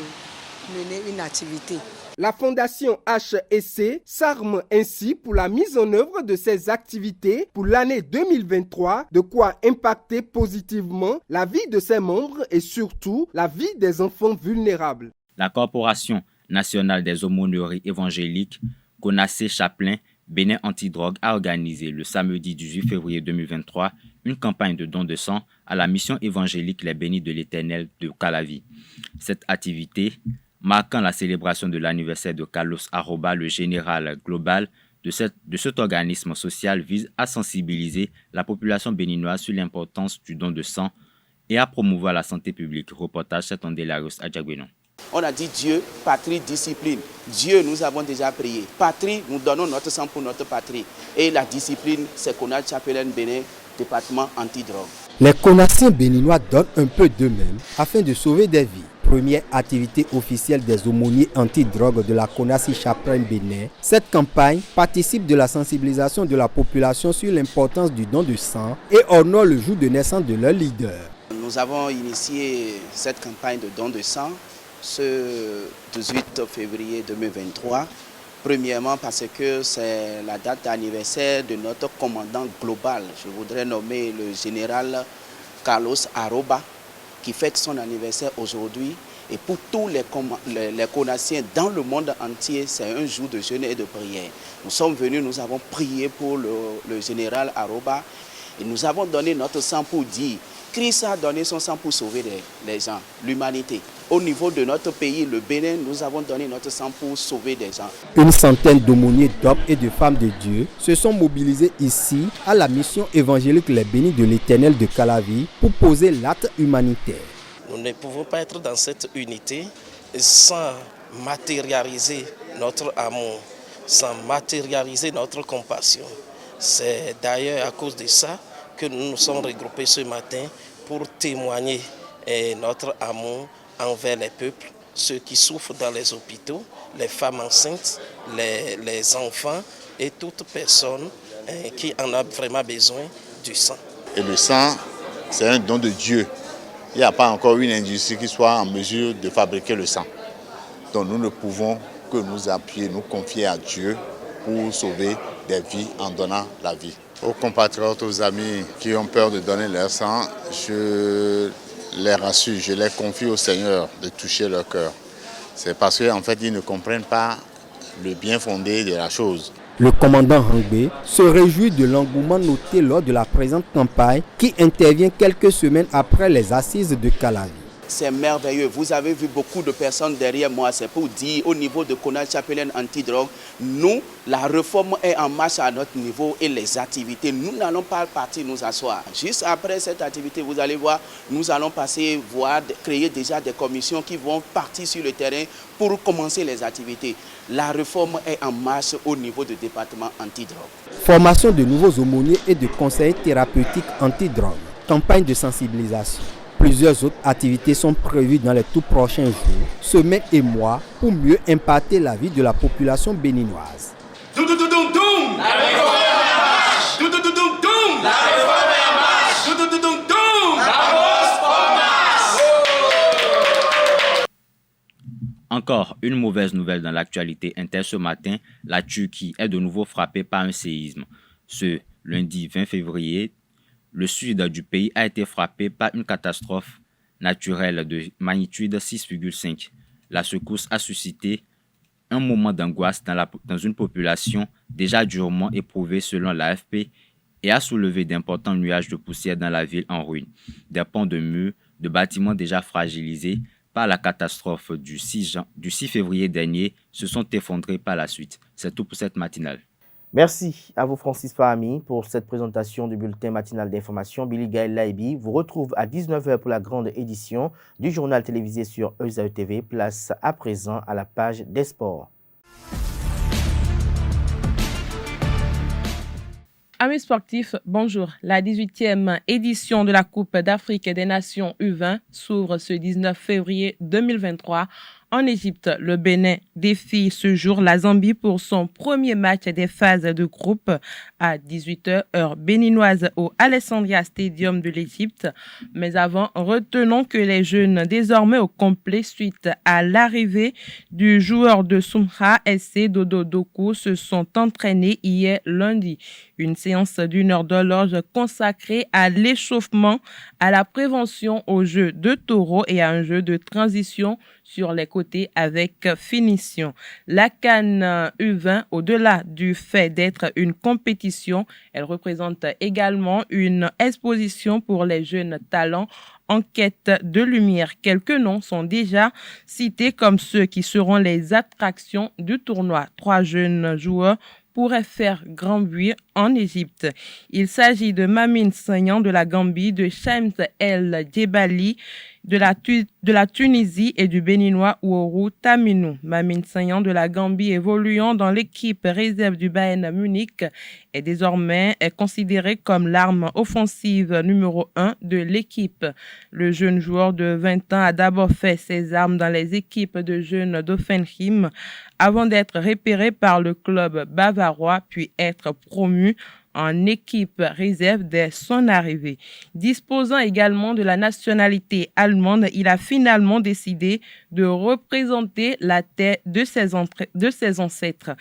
mener une activité. La Fondation HEC s'arme ainsi pour la mise en œuvre de ces activités pour l'année 2023, de quoi impacter positivement la vie de ses membres et surtout la vie des enfants vulnérables. La Corporation nationale des aumôneries évangéliques, CONACE Chaplin, Bénin Antidrogue, a organisé le samedi 18 février 2023 une campagne de dons de sang à la mission évangélique Les Bénis de l'Éternel de Calavi. Cette activité, marquant la célébration de l'anniversaire de Carlos Aroba, le général global de cet organisme social, vise à sensibiliser la population béninoise sur l'importance du don de sang et à promouvoir la santé publique. Reportage Setondelaros Adjagwenon. On a dit Dieu, patrie, discipline. Dieu, nous avons déjà prié. Patrie, nous donnons notre sang pour notre patrie. Et la discipline, c'est CONACE Chaplin Bénin, département antidrogue. Les Conaciens béninois donnent un peu d'eux-mêmes afin de sauver des vies. Première activité officielle des aumôniers antidrogue de la CONACE Chaplin Bénin, cette campagne participe de la sensibilisation de la population sur l'importance du don de sang et honore le jour de naissance de leur leader. Nous avons initié cette campagne de don de sang ce 18 février 2023. Premièrement parce que c'est la date d'anniversaire de notre commandant global. Je voudrais nommer le général Carlos Aroba qui fête son anniversaire aujourd'hui. Et pour tous les Conaciens dans le monde entier, c'est un jour de jeûne et de prière. Nous sommes venus, nous avons prié pour le général Aroba et nous avons donné notre sang pour dire Christ a donné son sang pour sauver les gens, l'humanité. Au niveau de notre pays, le Bénin, nous avons donné notre sang pour sauver des gens. Une centaine d'aumôniers d'hommes et de femmes de Dieu se sont mobilisés ici à la mission évangélique Les Bénis de l'Éternel de Calavi pour poser l'acte humanitaire. Nous ne pouvons pas être dans cette unité sans matérialiser notre amour, sans matérialiser notre compassion. C'est d'ailleurs à cause de ça que nous nous sommes regroupés ce matin pour témoigner notre amour envers les peuples, ceux qui souffrent dans les hôpitaux, les femmes enceintes, les enfants et toute personne qui en a vraiment besoin du sang. Et le sang, c'est un don de Dieu. Il n'y a pas encore une industrie qui soit en mesure de fabriquer le sang. Donc nous ne pouvons que nous appuyer, nous confier à Dieu pour sauver des vies en donnant la vie. Aux compatriotes, aux amis qui ont peur de donner leur sang, je les rassure, je les confie au Seigneur de toucher leur cœur. C'est parce qu'en fait, ils ne comprennent pas le bien fondé de la chose. Le commandant Hangbe se réjouit de l'engouement noté lors de la présente campagne qui intervient quelques semaines après les assises de Calavi. C'est merveilleux. Vous avez vu beaucoup de personnes derrière moi. C'est pour dire, au niveau de Konasi Chapelaine Antidrogue, nous, la réforme est en marche à notre niveau et les activités, nous n'allons pas partir nous asseoir. Juste après cette activité, vous allez voir, nous allons créer déjà des commissions qui vont partir sur le terrain pour commencer les activités. La réforme est en marche au niveau du département antidrogue. Formation de nouveaux aumôniers et de conseillers thérapeutiques antidrogue. Campagne de sensibilisation. Plusieurs autres activités sont prévues dans les tout prochains jours, semaines et mois pour mieux impacter la vie de la population béninoise. Encore une mauvaise nouvelle dans l'actualité inter ce matin, la Turquie est de nouveau frappée par un séisme. Ce lundi 20 février, le sud du pays a été frappé par une catastrophe naturelle de magnitude 6,5. La secousse a suscité un moment d'angoisse dans une population déjà durement éprouvée selon l'AFP et a soulevé d'importants nuages de poussière dans la ville en ruine. Des ponts de murs, de bâtiments déjà fragilisés par la catastrophe du 6 février dernier se sont effondrés par la suite. C'est tout pour cette matinale. Merci à vous Francis Fahami pour cette présentation du bulletin matinal d'information. Billy Gaël Laibi vous retrouve à 19h pour la grande édition du journal télévisé sur ESAE TV. Place à présent à la page des sports. Amis sportifs, bonjour. La 18e édition de la Coupe d'Afrique des Nations U20 s'ouvre ce 19 février 2023 en Égypte. Le Bénin défie ce jour la Zambie pour son premier match des phases de groupe à 18h heure béninoise au Alexandria Stadium de l'Égypte. Mais avant, retenons que les jeunes désormais au complet suite à l'arrivée du joueur de Sumha SC Dodo Doku se sont entraînés hier lundi. Une séance d'une heure d'horloge consacrée à l'échauffement, à la prévention au jeu de taureau et à un jeu de transition sur les côtés avec finition. La CAN U20, au-delà du fait d'être une compétition, elle représente également une exposition pour les jeunes talents en quête de lumière. Quelques noms sont déjà cités comme ceux qui seront les attractions du tournoi. 3 jeunes joueurs pourrait faire grand bruit en Égypte. Il s'agit de Mamine Sagnan de la Gambie, de Shams El Djebali de la Tunisie et du Béninois Ouourou Taminou. Mamine Sagnan de la Gambie, évoluant dans l'équipe réserve du Bayern Munich, est désormais considéré comme l'arme offensive numéro 1 de l'équipe. Le jeune joueur de 20 ans a d'abord fait ses armes dans les équipes de jeunes d'Offenheim avant d'être repéré par le club bavarois puis être promu en équipe réserve dès son arrivée. Disposant également de la nationalité allemande, il a finalement décidé de représenter la terre de ses ancêtres.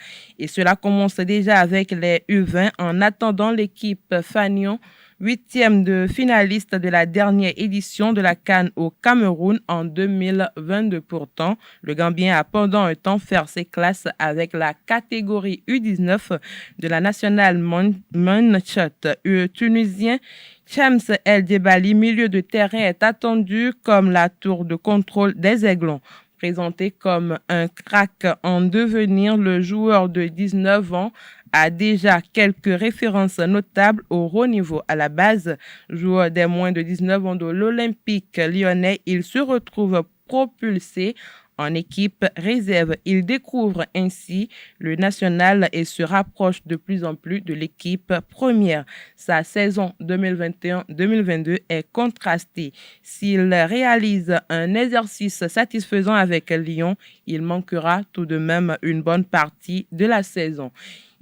Et cela commence déjà avec les U20 en attendant l'équipe Fagnon, 8e de finaliste de la dernière édition de la CAN au Cameroun en 2022. Pourtant, le Gambien a pendant un temps fait ses classes avec la catégorie U19 de la National Manchot. Le Tunisien Shams El Djebali, milieu de terrain, est attendu comme la tour de contrôle des Aiglons. Présenté comme un crack en devenir, le joueur de 19 ans a déjà quelques références notables au haut niveau. À la base, joueur des moins de 19 ans de l'Olympique lyonnais, il se retrouve propulsé en équipe réserve. Il découvre ainsi le national et se rapproche de plus en plus de l'équipe première. Sa saison 2021-2022 est contrastée. S'il réalise un exercice satisfaisant avec Lyon, il manquera tout de même une bonne partie de la saison.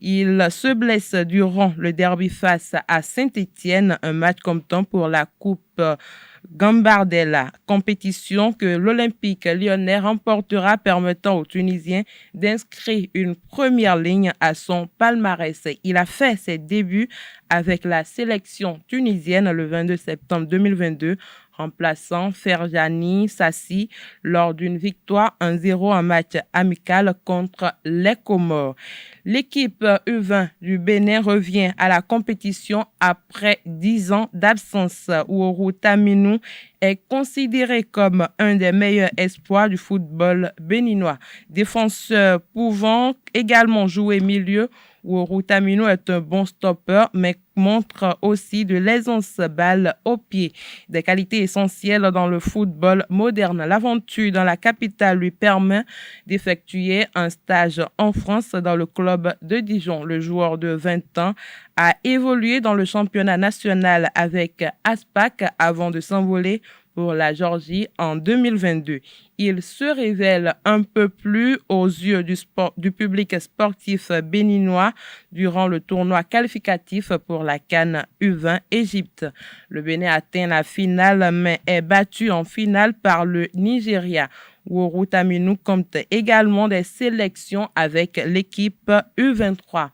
Il se blesse durant le derby face à Saint-Étienne, un match comptant pour la Coupe Gambardella, compétition que l'Olympique lyonnais remportera, permettant aux Tunisiens d'inscrire une première ligne à son palmarès. Il a fait ses débuts avec la sélection tunisienne le 22 septembre 2022 remplaçant Ferjani Sassi lors d'une victoire 1-0 en match amical contre les Comores. L'équipe U20 du Bénin revient à la compétition après 10 ans d'absence. Ouourou Taminou est considéré comme un des meilleurs espoirs du football béninois. Défenseur pouvant également jouer milieu, Ouourou Taminou est un bon stopper, mais montre aussi de l'aisance balle au pied. Des qualités essentielles dans le football moderne. L'aventure dans la capitale lui permet d'effectuer un stage en France dans le club de Dijon. Le joueur de 20 ans a évolué dans le championnat national avec Aspac avant de s'envoler pour la Géorgie en 2022. Il se révèle un peu plus aux yeux du public sportif béninois durant le tournoi qualificatif pour la CAN U20 Égypte. Le Bénin atteint la finale mais est battu en finale par le Nigeria. Ouourou Taminou compte également des sélections avec l'équipe U23.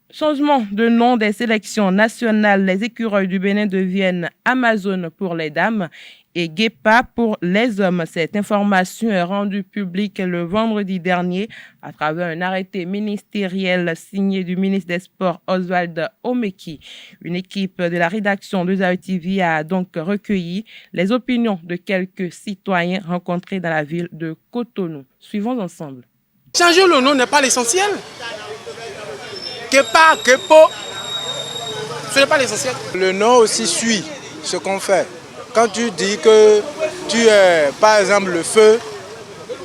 Changement de nom des sélections nationales, les écureuils du Bénin deviennent Amazon pour les dames et Guépa pour les hommes. Cette information est rendue publique le vendredi dernier à travers un arrêté ministériel signé du ministre des Sports Oswald Omeki. Une équipe de la rédaction de Zaï TV a donc recueilli les opinions de quelques citoyens rencontrés dans la ville de Cotonou. Suivons ensemble. Changer le nom n'est pas l'essentiel. Kepa, Kepo, ce n'est pas l'essentiel. Le nom aussi suit ce qu'on fait. Quand tu dis que tu es, par exemple, le feu,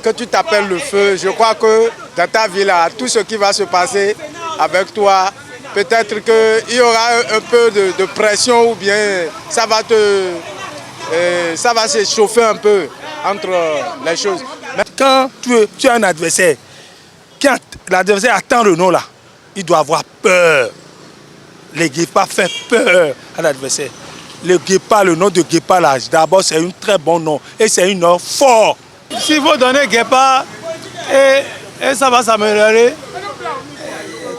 que tu t'appelles le feu, je crois que dans ta vie là, tout ce qui va se passer avec toi, peut-être qu'il y aura un peu de pression ou bien ça va s'échauffer un peu entre les choses. Mais quand tu as un adversaire, quand l'adversaire attend le nom là, il doit avoir peur. Les Guépa fait peur à l'adversaire. Le Guépa, le nom de Guépa là, d'abord c'est un très bon nom et c'est un nom fort. S'il faut donner Guépa et ça va s'améliorer,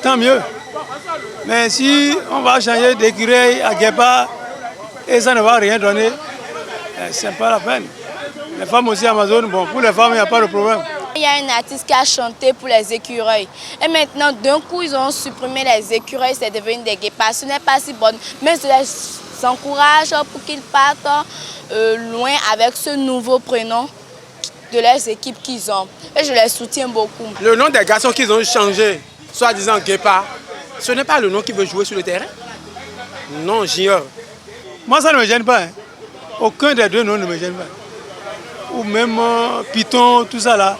tant mieux. Mais si on va changer d'écureuil à Guépa et ça ne va rien donner, c'est pas la peine. Les femmes aussi Amazon, bon, pour les femmes il n'y a pas de problème. Il y a un artiste qui a chanté pour les écureuils. Et maintenant, d'un coup, ils ont supprimé les écureuils, c'est devenu des guépas. Ce n'est pas si bon. Mais je les encourage pour qu'ils partent loin avec ce nouveau prénom de leurs équipes qu'ils ont. Et je les soutiens beaucoup. Le nom des garçons qu'ils ont changé, soi-disant guépa, ce n'est pas le nom qui veut jouer sur le terrain. Non, j'ignore. Moi, ça ne me gêne pas. Hein. Aucun des deux noms ne me gêne pas. Ou même Python, tout ça là.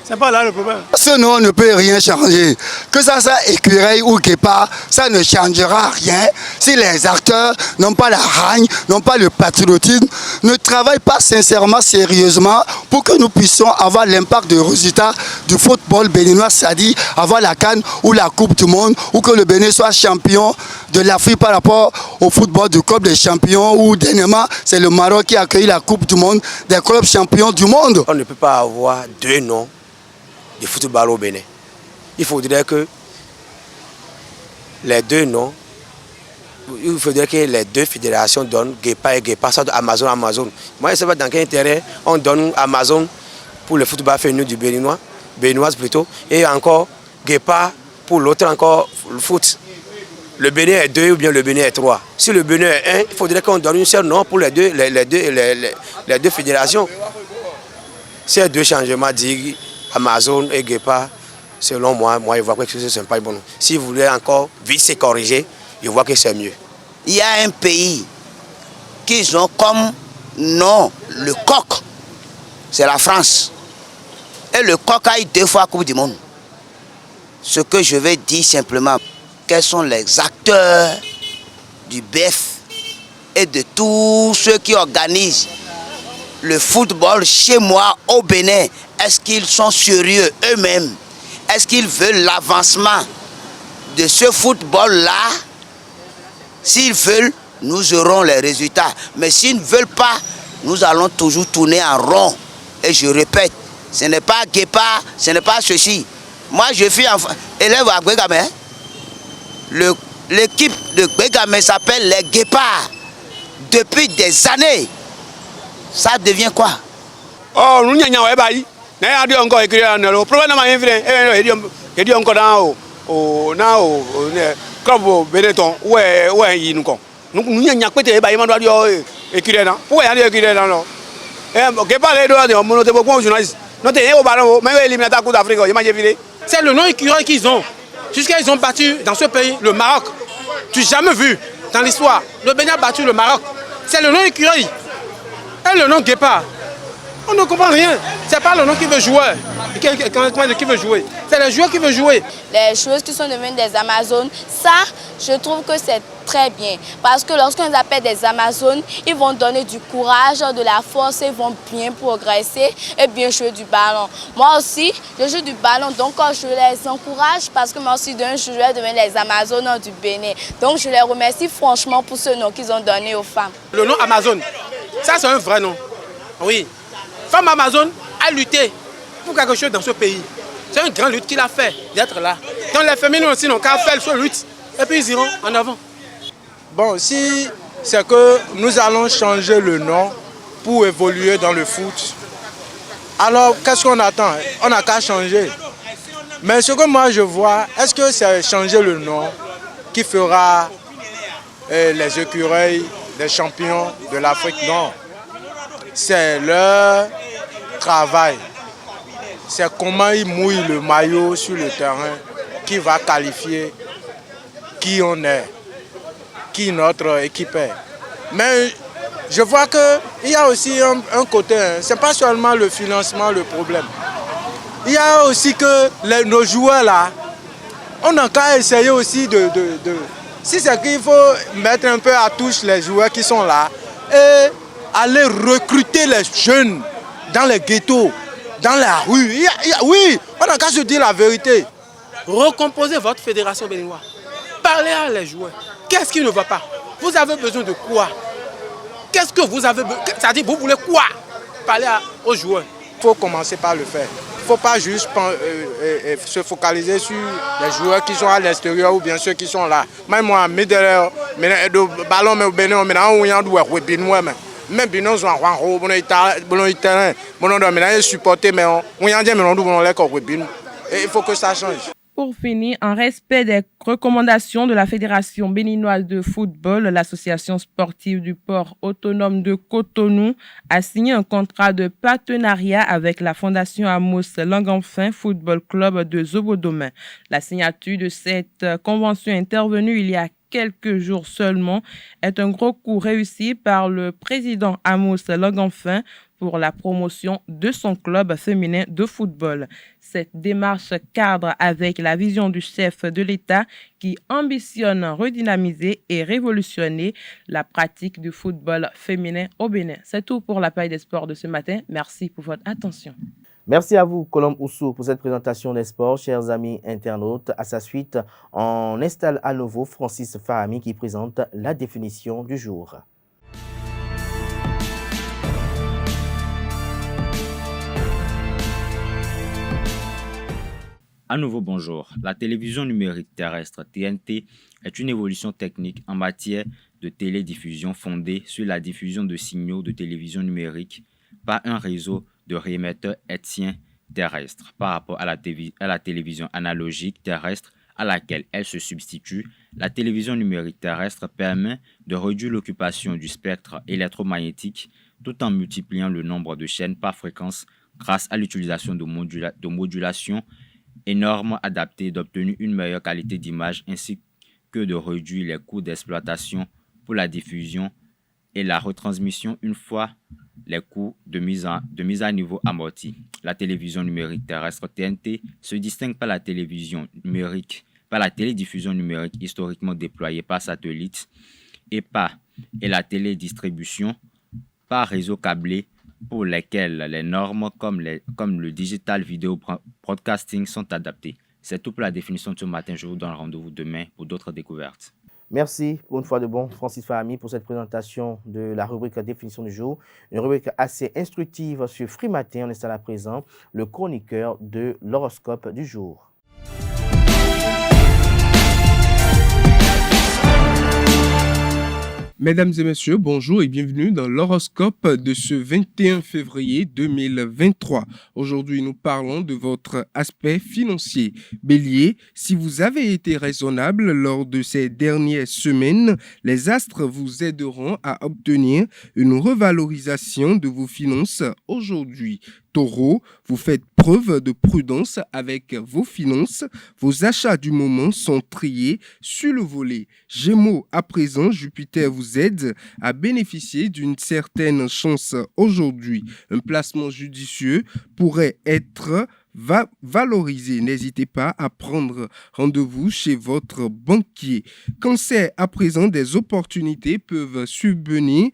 C'est pas là le problème. Ce nom ne peut rien changer. Que ça soit écureuil ou guépard, ça ne changera rien si les acteurs n'ont pas la hargne, n'ont pas le patriotisme, ne travaillent pas sincèrement, sérieusement pour que nous puissions avoir l'impact de résultat du football béninois, c'est-à-dire avoir la CAN ou la Coupe du Monde, ou que le Bénin soit champion de l'Afrique par rapport au football du Coupe des champions, ou dernièrement, c'est le Maroc qui a accueilli la Coupe du Monde des clubs champions du monde. On ne peut pas avoir deux noms de football au Bénin. Il faudrait que les deux noms, il faudrait que les deux fédérations donnent Guépa et Guépa, soit Amazon, Amazon. Moi, je ne sais pas dans quel intérêt on donne Amazon pour le football féminin du béninoise plutôt, et encore Guépa pour l'autre encore le foot. Le Bénin est 2 ou bien le Bénin est 3. Si le Bénin est 1, il faudrait qu'on donne un seul nom pour les deux fédérations. Ces deux changements disent Amazon et Guépa, selon moi, je vois que ce n'est pas bon. Si vous voulez encore vite se corriger, je vois que c'est mieux. Il y a un pays qui ont comme nom le coq, c'est la France. Et le coq a eu 2 fois la Coupe du Monde. Ce que je vais dire simplement, quels sont les acteurs du BF et de tous ceux qui organisent le football chez moi au Bénin. Est-ce qu'ils sont sérieux eux-mêmes? Est-ce qu'ils veulent l'avancement de ce football-là? S'ils veulent, nous aurons les résultats. Mais s'ils ne veulent pas, nous allons toujours tourner en rond. Et je répète, ce n'est pas Guépa, ce n'est pas ceci. Moi, je suis élève à Guégamé. L'équipe de Guégamé s'appelle les Guépards. Depuis des années. ça devient quoi? Oh, nous n'y a pas eu. Nous avons encore écrit le problème est dit encore dans le club Benetton. Ouais, il nous n'y a pas été écrit là. Pourquoi il y a écrit là? C'est le nom écureuil qu'ils ont. Jusqu'à ils ont battu dans ce pays le Maroc. Tu n'as jamais vu dans l'histoire. Le Bénin a battu le Maroc. C'est le nom écureuil. Et le nom guépard. On ne comprend rien. C'est pas le nom qui veut jouer. Qui veut jouer. C'est les joueurs qui veulent jouer. Les choses qui sont devenues des Amazones, ça, je trouve que c'est très bien. Parce que lorsqu'on les appelle des Amazones, ils vont donner du courage, de la force, ils vont bien progresser et bien jouer du ballon. Moi aussi, je joue du ballon, donc je les encourage parce que moi aussi, je vais devenir les Amazones du Bénin. Donc je les remercie franchement pour ce nom qu'ils ont donné aux femmes. Le nom Amazone, ça c'est un vrai nom. Oui. Femme Amazone a lutté pour quelque chose dans ce pays. C'est une grande lutte qu'il a fait d'être là. Donc les féminines aussi n'ont qu'à faire cette lutte et puis ils iront en avant. Bon, si c'est que nous allons changer le nom pour évoluer dans le foot, alors qu'est-ce qu'on attend? On n'a qu'à changer. Mais ce que moi je vois, est-ce que c'est changer le nom qui fera les écureuils des champions de l'Afrique? Non. C'est leur travail. C'est comment ils mouillent le maillot sur le terrain qui va qualifier qui on est, qui notre équipe est. Mais je vois qu'il y a aussi un côté, ce n'est pas seulement le financement le problème. Il y a aussi que nos joueurs là, on n'a qu'à essayer aussi si c'est qu'il faut mettre un peu à touche les joueurs qui sont là et aller recruter les jeunes dans les ghettos, dans la rue. Oui, on n'a qu'à se dire la vérité. Recomposez votre fédération béninoise. Parlez à les joueurs. Qu'est-ce qui ne va pas? Vous avez besoin de quoi? Qu'est-ce que vous avez besoin? C'est-à-dire, vous voulez quoi? Parlez aux joueurs. Il faut commencer par le faire. Il ne faut pas juste se focaliser sur les joueurs qui sont à l'extérieur ou bien ceux qui sont là. Même moi, le ballon, mais au Bénin, même Bénin, on supporté, mais il faut que ça change. Pour finir, en respect des recommandations de la Fédération béninoise de football, l'association sportive du port autonome de Cotonou a signé un contrat de partenariat avec la Fondation Amos Langenfin Football Club de Zobodomain. La signature de cette convention intervenue il y a quelques jours seulement est un gros coup réussi par le président Amos Langenfin pour la promotion de son club féminin de football. Cette démarche cadre avec la vision du chef de l'État qui ambitionne redynamiser et révolutionner la pratique du football féminin au Bénin. C'est tout pour la page des sports de ce matin. Merci pour votre attention. Merci à vous, Colombe Oussou, pour cette présentation des sports. Chers amis internautes, à sa suite, on installe à nouveau Francis Fahami qui présente la définition du jour. À nouveau, bonjour. La télévision numérique terrestre TNT est une évolution technique en matière de télédiffusion fondée sur la diffusion de signaux de télévision numérique par un réseau de réémetteurs hertziens terrestres par rapport à la télévision analogique terrestre à laquelle elle se substitue. La télévision numérique terrestre permet de réduire l'occupation du spectre électromagnétique tout en multipliant le nombre de chaînes par fréquence grâce à l'utilisation de modulation et normes adaptées d'obtenir une meilleure qualité d'image ainsi que de réduire les coûts d'exploitation pour la diffusion et la retransmission une fois les coûts de mise à niveau amortis. La télévision numérique terrestre TNT se distingue par la télédiffusion numérique historiquement déployée par satellite et la télédistribution par réseau câblé pour lesquels les normes comme le digital video broadcasting sont adaptées. C'est tout pour la définition de ce matin. Je vous donne rendez-vous demain pour d'autres découvertes. Merci pour une fois de bon, Francis Fahami, pour cette présentation de la rubrique définition du jour. Une rubrique assez instructive sur Free Matin. On installe à présent le chroniqueur de l'horoscope du jour. Mesdames et messieurs, bonjour et bienvenue dans l'horoscope de ce 21 février 2023. Aujourd'hui, nous parlons de votre aspect financier. Bélier, si vous avez été raisonnable lors de ces dernières semaines, les astres vous aideront à obtenir une revalorisation de vos finances aujourd'hui. Taureau, vous faites preuve de prudence avec vos finances. Vos achats du moment sont triés sur le volet. Gémeaux, à présent, Jupiter vous aide à bénéficier d'une certaine chance aujourd'hui. Un placement judicieux pourrait être valorisé. N'hésitez pas à prendre rendez-vous chez votre banquier. Cancer, à présent, des opportunités peuvent subvenir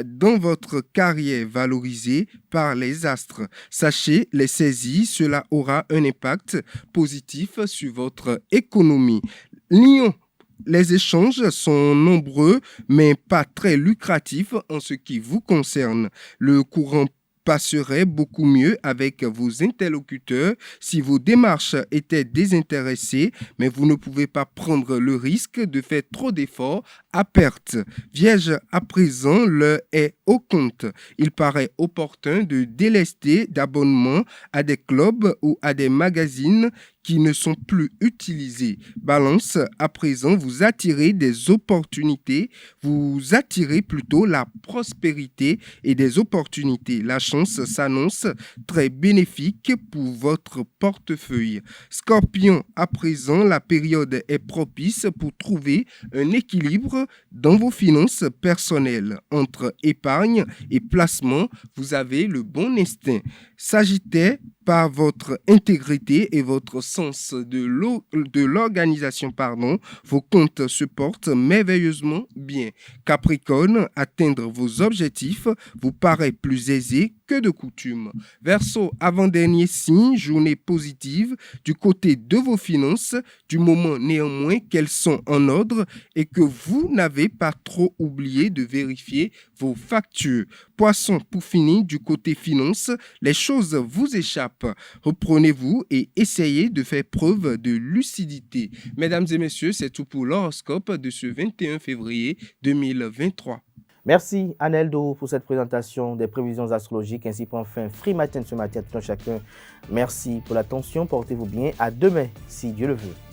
dans votre carrière valorisée par les astres. Sachez les saisir, cela aura un impact positif sur votre économie. Lion, les échanges sont nombreux, mais pas très lucratifs en ce qui vous concerne. Le courant passerait beaucoup mieux avec vos interlocuteurs si vos démarches étaient désintéressées, mais vous ne pouvez pas prendre le risque de faire trop d'efforts à perte. Vierge, à présent, l'heure est au compte. Il paraît opportun de délester d'abonnements à des clubs ou à des magazines qui ne sont plus utilisés. Balance, à présent, vous attirez des opportunités, vous attirez plutôt la prospérité et des opportunités. La chance s'annonce très bénéfique pour votre portefeuille. Scorpion, à présent, la période est propice pour trouver un équilibre dans vos finances personnelles. Entre épargne et placement, vous avez le bon instinct. Sagittaire, par votre intégrité et votre sens de l'organisation, vos comptes se portent merveilleusement bien. Capricorne, atteindre vos objectifs vous paraît plus aisé que de coutume. Verseau, avant-dernier signe, journée positive du côté de vos finances, du moment néanmoins qu'elles sont en ordre et que vous n'avez pas trop oublié de vérifier vos factures. Poisson, pour finir, du côté finances, les choses vous échappent. Reprenez-vous et essayez de faire preuve de lucidité. Mesdames et messieurs, c'est tout pour l'horoscope de ce 21 février 2023. Merci Aneldo pour cette présentation des prévisions astrologiques. Ainsi prend fin Free Matin ce matin à tout un chacun. Merci pour l'attention. Portez-vous bien. À demain si Dieu le veut.